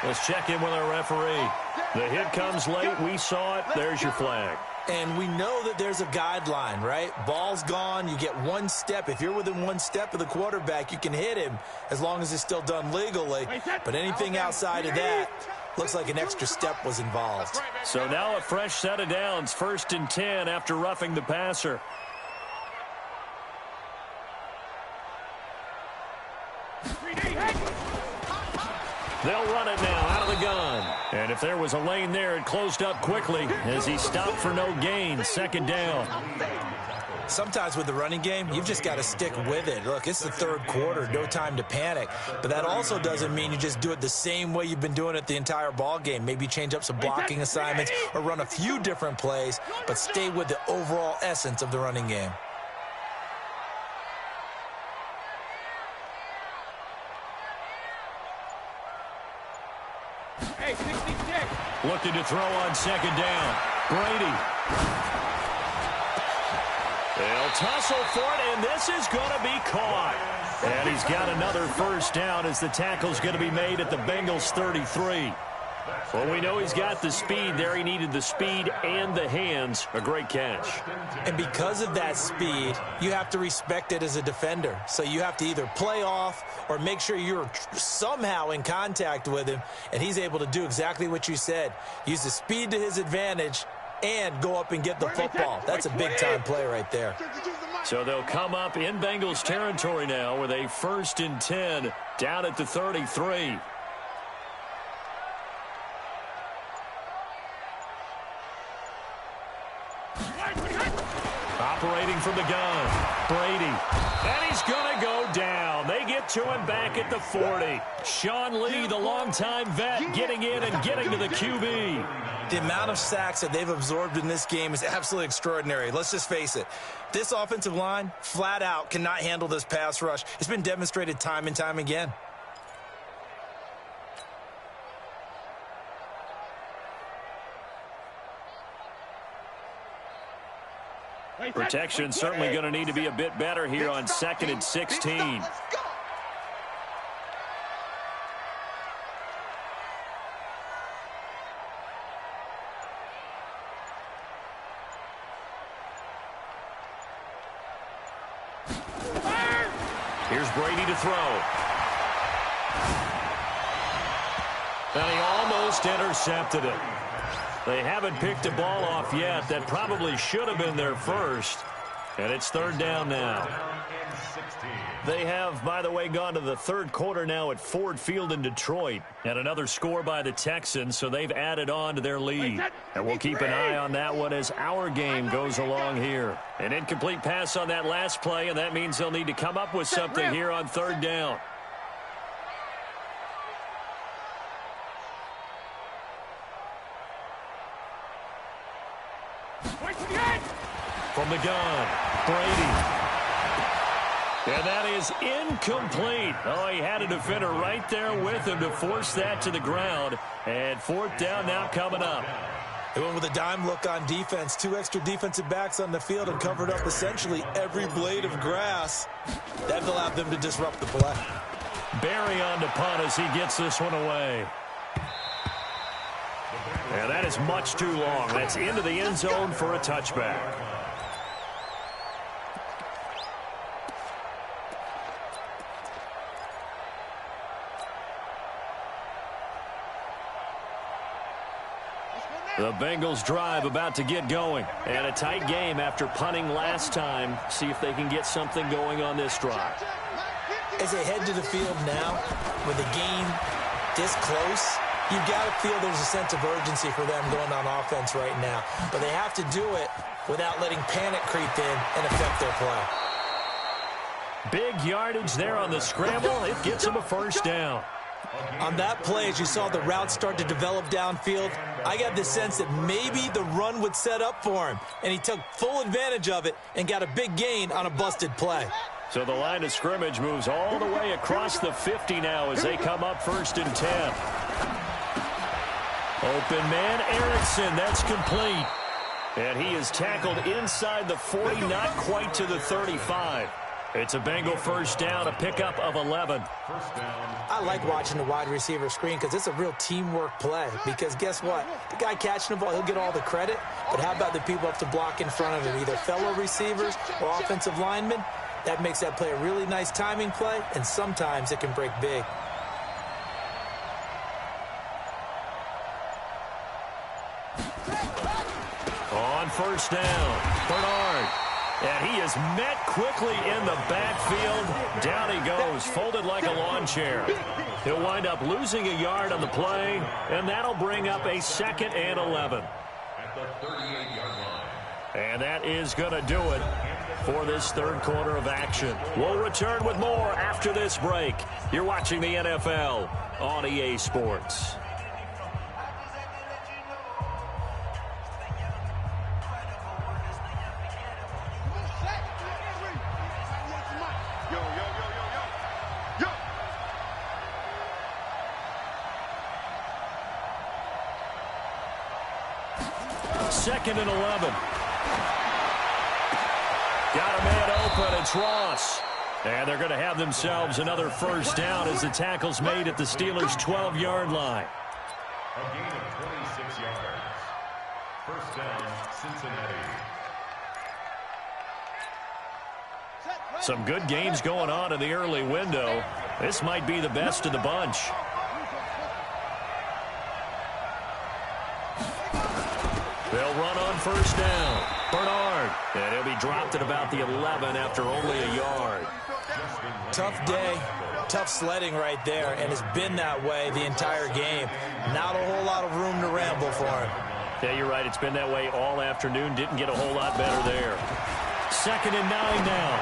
Let's check in with our referee. The hit comes late. We saw it. There's your flag. And we know that there's a guideline, right? Ball's gone. You get 1 step. If you're within 1 step of the quarterback, you can hit him as long as it's still done legally. But anything outside of that, looks like an extra step was involved. So now a fresh set of downs. 1st and 10 after roughing the passer. They'll run it now out of the gun. And if there was a lane there, it closed up quickly as he stopped for no gain. 2nd down. Sometimes with the running game, you've just got to stick with it. Look, it's the 3rd quarter, no time to panic. But that also doesn't mean you just do it the same way you've been doing it the entire ball game. Maybe change up some blocking assignments or run a few different plays, but stay with the overall essence of the running game. Hey, 66. Looking to throw on 2nd down. Brady. They'll tussle for it, and this is going to be caught. And he's got another first down as the tackle's going to be made at the Bengals 33. Well, we know he's got the speed there. He needed the speed and the hands. A great catch. And because of that speed, you have to respect it as a defender. So you have to either play off or make sure you're somehow in contact with him, and he's able to do exactly what you said. Use the speed to his advantage and go up and get the football. That's a big-time play right there. So they'll come up in Bengals territory now with a 1st and 10 down at the 33. Operating from the gun, Brady. And he's going to go down. They get to him back at the 40. Sean Lee, the longtime vet, getting in and getting to the QB. The amount of sacks that they've absorbed in this game is absolutely extraordinary. Let's just face it. This offensive line, flat out, cannot handle this pass rush. It's been demonstrated time and time again. Protection certainly going to need to be a bit better here on 2nd and 16. Here's Brady to throw. And he almost intercepted it. They haven't picked a ball off yet. That probably should have been their first. And it's 3rd down now. They have, by the way, gone to the third quarter now at Ford Field in Detroit. And another score by the Texans, so they've added on to their lead. And we'll keep an eye on that one as our game goes along here. An incomplete pass on that last play, and that means they'll need to come up with something here on third down. From the gun, Brady. And that is incomplete. Oh, he had a defender right there with him to force that to the ground. And fourth down now coming up. They went with a dime look on defense. 2 extra defensive backs on the field and covered up essentially every blade of grass. That allowed them to disrupt the play. Barry on to punt as he gets this one away. And that is much too long. That's into the end zone for a touchback. The Bengals drive about to get going. And a tight game after punting last time. See if they can get something going on this drive. As they head to the field now, with the game this close, you've got to feel there's a sense of urgency for them going on offense right now. But they have to do it without letting panic creep in and affect their play. Big yardage there on the scramble. It gets them a first down. On that play, as you saw the route start to develop downfield, I got the sense that maybe the run would set up for him. And he took full advantage of it and got a big gain on a busted play. So the line of scrimmage moves all the way across the 50 now as they come up 1st and 10. Open man, Erickson, that's complete. And he is tackled inside the 40, not quite to the 35. It's a Bengal first down, a pickup of 11. I like watching the wide receiver screen because it's a real teamwork play. Because guess what? The guy catching the ball, he'll get all the credit. But how about the people up to block in front of him, either fellow receivers or offensive linemen? That makes that play a really nice timing play, and sometimes it can break big. On first down, Bernard. And he is met quickly in the backfield. Down he goes, folded like a lawn chair. He'll wind up losing a yard on the play, and that'll bring up a 2nd and 11. At the 38-yard line. And that is going to do it for this third quarter of action. We'll return with more after this break. You're watching the NFL on EA Sports. Second and 11. Got a man open. It's Ross. And they're going to have themselves another first down as the tackle's made at the Steelers' 12-yard line. A gain of 26 yards. First down, Cincinnati. Some good games going on in the early window. This might be the best of the bunch. They'll run on first down. Bernard. And he'll be dropped at about the 11 after only a yard. Tough day, tough sledding right there, and it's been that way the entire game. Not a whole lot of room to ramble for him. Yeah, you're right. It's been that way all afternoon. Didn't get a whole lot better there. 2nd and 9 now.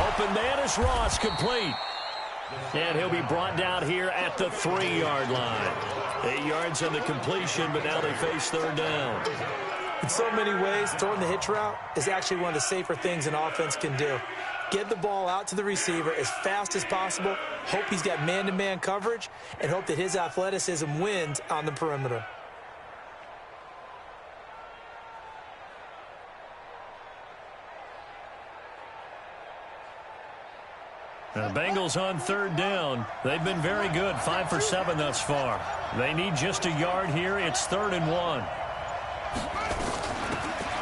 Open man is Ross, complete. And he'll be brought down here at the 3-yard line. 8 yards on the completion, but now they face third down. In so many ways, throwing the hitch route is actually one of the safer things an offense can do. Get the ball out to the receiver as fast as possible, hope he's got man-to-man coverage, and hope that his athleticism wins on the perimeter. The Bengals on third down. They've been very good, 5 for 7 thus far. They need just a yard here. It's 3rd and 1.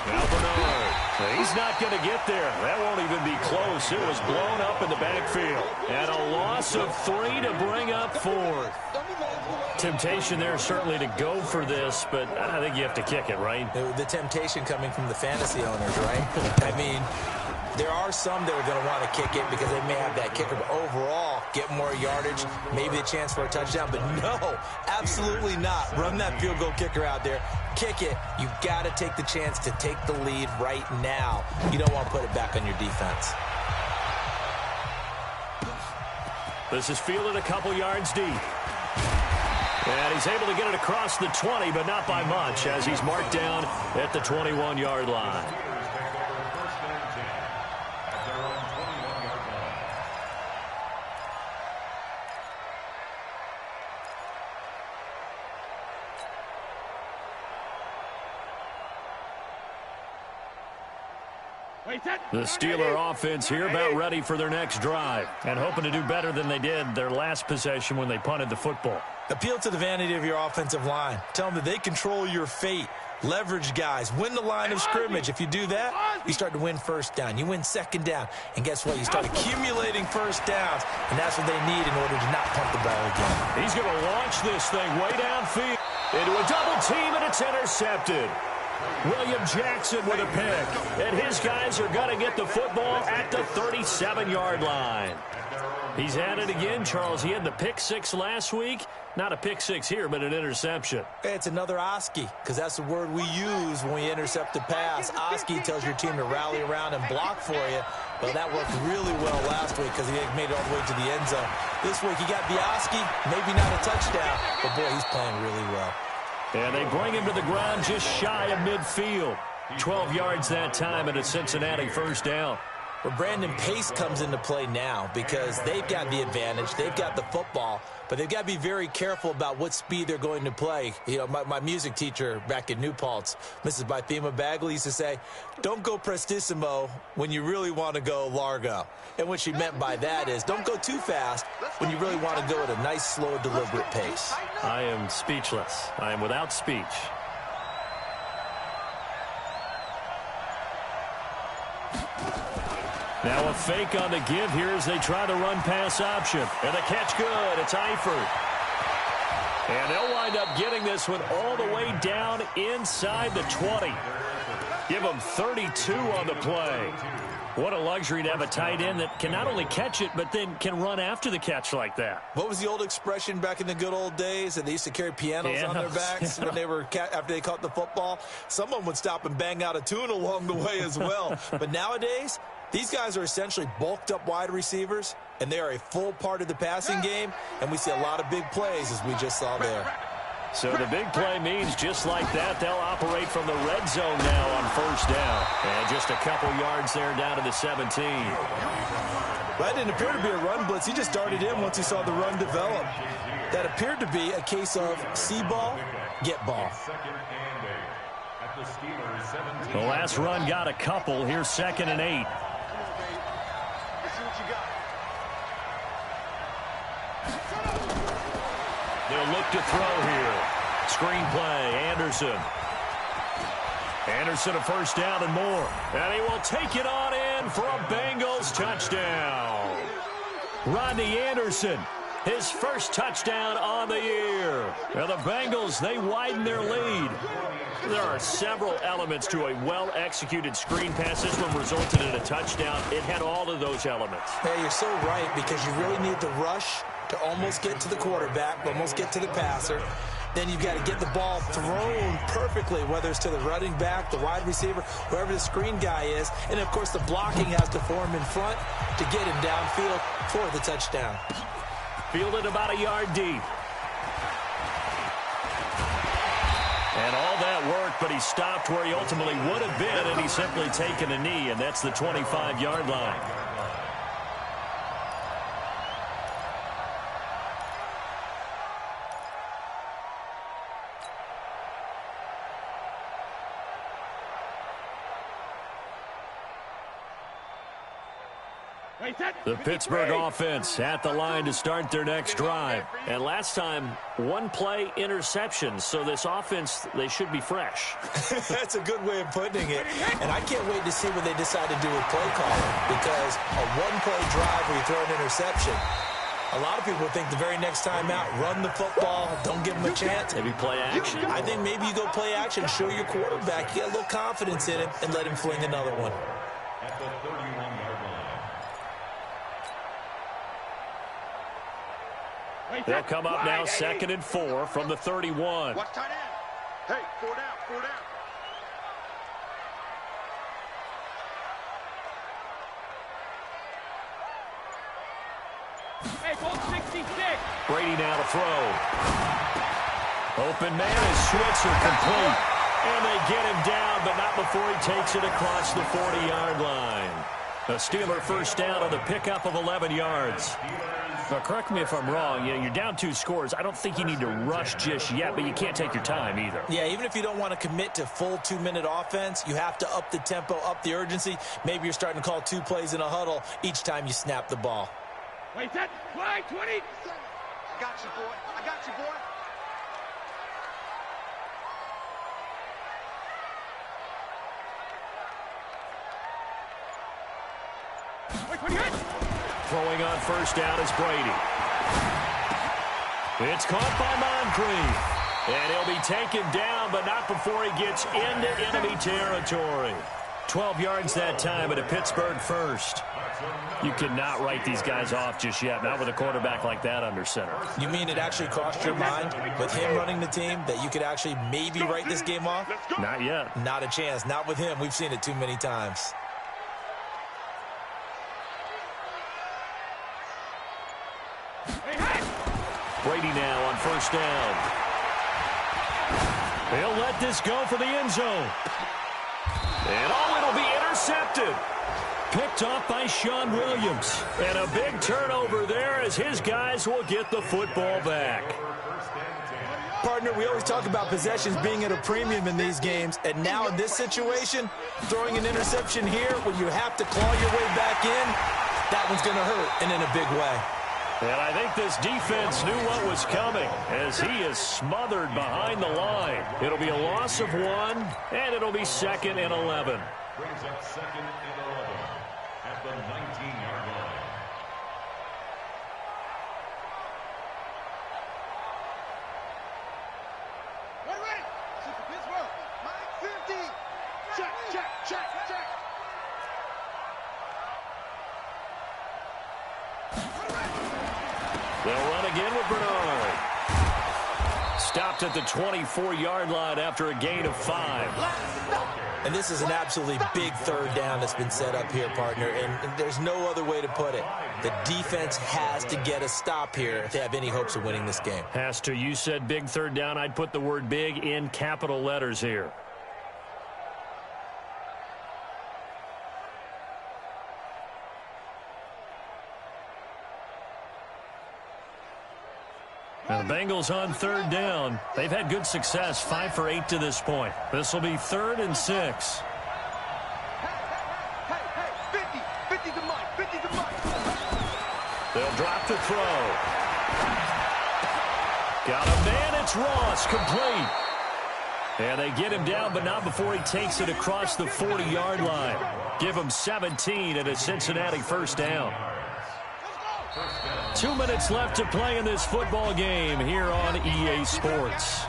Now Bernard. He's not going to get there. That won't even be close. It was blown up in the backfield. And a loss of 3 to bring up 4. Temptation there certainly to go for this, but I think you have to kick it, right? The temptation coming from the fantasy owners, right? I mean, There are some that are going to want to kick it because they may have that kicker, but overall, get more yardage, maybe a chance for a touchdown. But no, absolutely not. Run that field goal kicker out there. Kick it. You've got to take the chance to take the lead right now. You don't want to put it back on your defense. This is fielded a couple yards deep. And he's able to get it across the 20, but not by much, as he's marked down at the 21-yard line. The Steeler offense here about ready for their next drive and hoping to do better than they did their last possession when they punted the football. Appeal to the vanity of your offensive line. Tell them that they control your fate. Leverage guys. Win the line of scrimmage. If you do that, you start to win first down. You win second down. And guess what? You start accumulating first downs. And that's what they need in order to not punt the ball again. He's going to launch this thing way downfield into a double team, and it's intercepted. William Jackson with a pick. And his guys are going to get the football at the 37-yard line. He's at it again, Charles. He had the pick six last week. Not a pick six here, but an interception. It's another Oski, because that's the word we use when we intercept a pass. Oski tells your team to rally around and block for you. Well, that worked really well last week because he made it all the way to the end zone. This week he got the Oski, maybe not a touchdown, but boy, he's playing really well. And they bring him to the ground just shy of midfield. 12 yards that time and a Cincinnati first down. Well, Brandon Pace comes into play now because they've got the advantage. They've got the football, but they've got to be very careful about what speed they're going to play. You know, my music teacher back in New Paltz, Mrs. Bythema Bagley, used to say, don't go prestissimo when you really want to go largo. And what she meant by that is don't go too fast when you really want to go at a nice, slow, deliberate pace. I am speechless. I am without speech. Now a fake on the give here as they try to run pass option. And the catch good. It's Eifert. And they'll wind up getting this one all the way down inside the 20. Give them 32 on the play. What a luxury to have a tight end that can not only catch it, but then can run after the catch like that. What was the old expression back in the good old days? And they used to carry pianos on their backs when they were after they caught the football. Someone would stop and bang out a tune along the way as well. But nowadays, these guys are essentially bulked up wide receivers, and they are a full part of the passing game, and we see a lot of big plays as we just saw there. So the big play means just like that, they'll operate from the red zone now on first down. And just a couple yards there down to the 17. That didn't appear to be a run blitz. He just darted in once he saw the run develop. That appeared to be a case of see ball, get ball. The last run got a couple. Here's 2nd and 8. They'll look to throw here. Screen play, Anderson. Anderson a first down and more. And he will take it on in for a Bengals touchdown. Rodney Anderson, his first touchdown on the year. Now the Bengals, they widen their lead. There are several elements to a well-executed screen pass. This one resulted in a touchdown. It had all of those elements. Hey, you're so right, because you really need to rush to almost get to the quarterback, almost get to the passer. Then you've got to get the ball thrown perfectly, whether it's to the running back, the wide receiver, whoever the screen guy is. And, of course, the blocking has to form in front to get him downfield for the touchdown. Fielded about a yard deep. And all that work, but he stopped where he ultimately would have been, and he's simply taken a knee, and that's the 25-yard line. The Pittsburgh offense at the line to start their next drive. And last time, one play interception. So this offense, they should be fresh. That's a good way of putting it. And I can't wait to see what they decide to do with play calling, because a one-play drive where you throw an interception, a lot of people think the very next time out, run the football, don't give them a chance. Maybe play action. I think maybe you go play action, show your quarterback, you get a little confidence in him, and let him fling another one. At the 31 They'll come up now 2nd and 4 from the 31. Watch tight end. Hey, 4 down, 4 down. Hey, ball 66. Brady now to throw. Open man is Switzer complete. And they get him down, but not before he takes it across the 40-yard line. A Steeler first down on the pickup of 11 yards. Now, correct me if I'm wrong. You're down 2 scores. I don't think you need to rush just yet, but you can't take your time either. Yeah, even if you don't want to commit to full 2-minute offense, you have to up the tempo, up the urgency. Maybe you're starting to call 2 plays in a huddle each time you snap the ball. Wait, that play, 20. I got you, boy. I got you, boy. Wait, 28. Throwing on first down is Brady. It's caught by Moncrief. And he'll be taken down, but not before he gets into enemy territory. 12 yards that time at a Pittsburgh first. You cannot write these guys off just yet, not with a quarterback like that under center. You mean it actually crossed your mind with him running the team that you could actually maybe write this game off? Not yet. Not a chance. Not with him. We've seen it too many times. Brady now on first down. He'll let this go for the end zone. And it'll be intercepted. Picked off by Sean Williams. And a big turnover there as his guys will get the football back. Partner, we always talk about possessions being at a premium in these games. And now in this situation, throwing an interception here when you have to claw your way back in, that one's going to hurt and in a big way. And I think this defense knew what was coming as he is smothered behind the line. It'll be a loss of 1, and it'll be 2nd and 11. Brings up 2nd and 11 at the 19-yard line. Ready. Shoot for Pittsburgh. Mike 50. Check. They'll run again with Bernard. Stopped at the 24-yard line after a gain of 5. And this is an absolutely big third down that's been set up here, partner. And there's no other way to put it. The defense has to get a stop here if they have any hopes of winning this game. Has to. You said big third down. I'd put the word big in capital letters here. Now the Bengals on third down. They've had good success, 5 for 8 to this point. This will be 3rd and 6. Hey, 50 to Mike, 50 to Mike. They'll drop the throw. Got a man, it's Ross, complete. And they get him down, but not before he takes it across the 40-yard line. Give him 17 at a Cincinnati first down. 2 minutes left to play in this football game here on EA Sports.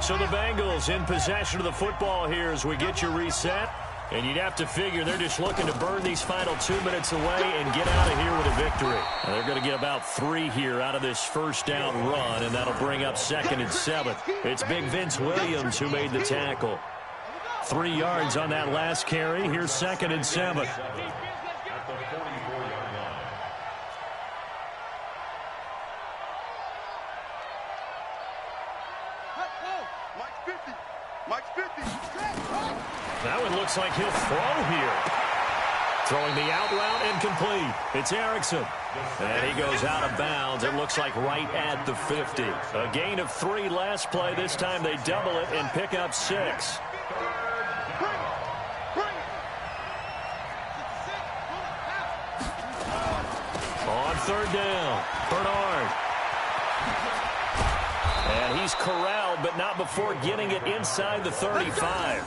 So the Bengals in possession of the football here as we get you reset. And you'd have to figure they're just looking to burn these final 2 minutes away and get out of here with a victory. And they're going to get about 3 here out of this first down run, and that'll bring up 2nd and 7. It's Big Vince Williams who made the tackle. 3 yards on that last carry. Here's 2nd and 7. Mike's 50. That one looks like he'll throw here. Throwing the out route incomplete. It's Erickson. And he goes out of bounds. It looks like right at the 50. A gain of 3 last play. This time they double it and pick up 6. On third down, Bernard. And he's corralled, but not before getting it inside the 35.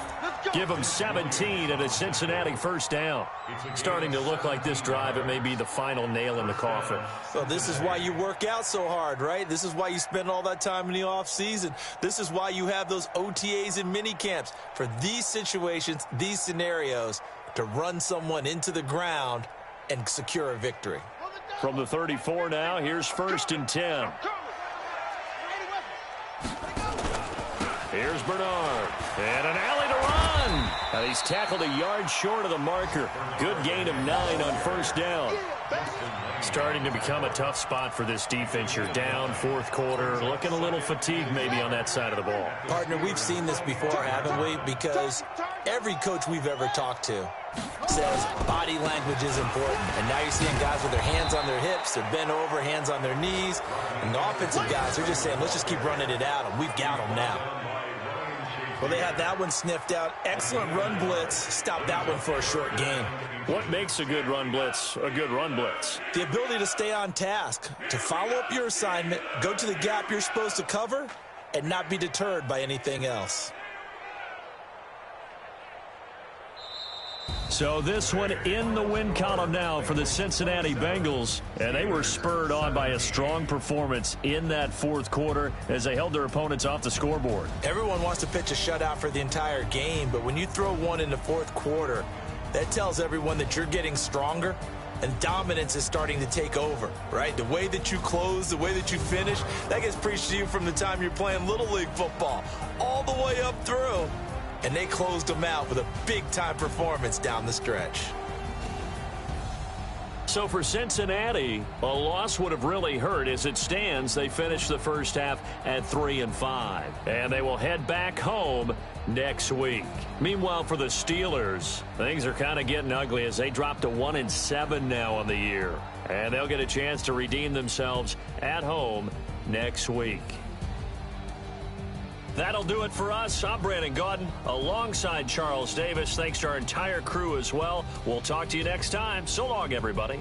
Give him 17 and a Cincinnati first down. Starting to look like this drive, it may be the final nail in the coffin. So this is why you work out so hard, right? This is why you spend all that time in the offseason. This is why you have those OTAs and mini camps for these situations, these scenarios, to run someone into the ground and secure a victory. From the 34 now, here's 1st and 10. Here's Bernard. And an alley to run. And he's tackled a yard short of the marker. Good gain of 9 on 1st down. Starting to become a tough spot for this defense. You're down 4th quarter. Looking a little fatigued maybe on that side of the ball. Partner, we've seen this before, haven't we? Because every coach we've ever talked to says body language is important. And now you're seeing guys with their hands on their hips, they're bent over, hands on their knees. And the offensive guys are just saying, let's just keep running it out, and we've got them now. Well, they had that one sniffed out. Excellent run blitz. Stop that one for a short gain. What makes a good run blitz a good run blitz? The ability to stay on task, to follow up your assignment, go to the gap you're supposed to cover, and not be deterred by anything else. So this one in the win column now for the Cincinnati Bengals. And they were spurred on by a strong performance in that 4th quarter as they held their opponents off the scoreboard. Everyone wants to pitch a shutout for the entire game, but when you throw one in the 4th quarter, that tells everyone that you're getting stronger and dominance is starting to take over, right? The way that you close, the way that you finish, that gets preached to you from the time you're playing Little League football all the way up through. And they closed them out with a big-time performance down the stretch. So for Cincinnati, a loss would have really hurt. As it stands, they finished the first half at 3-5. And they will head back home next week. Meanwhile, for the Steelers, things are kind of getting ugly as they drop to 1-7 now on the year. And they'll get a chance to redeem themselves at home next week. That'll do it for us. I'm Brandon Gaudin alongside Charles Davis. Thanks to our entire crew as well. We'll talk to you next time. So long, everybody.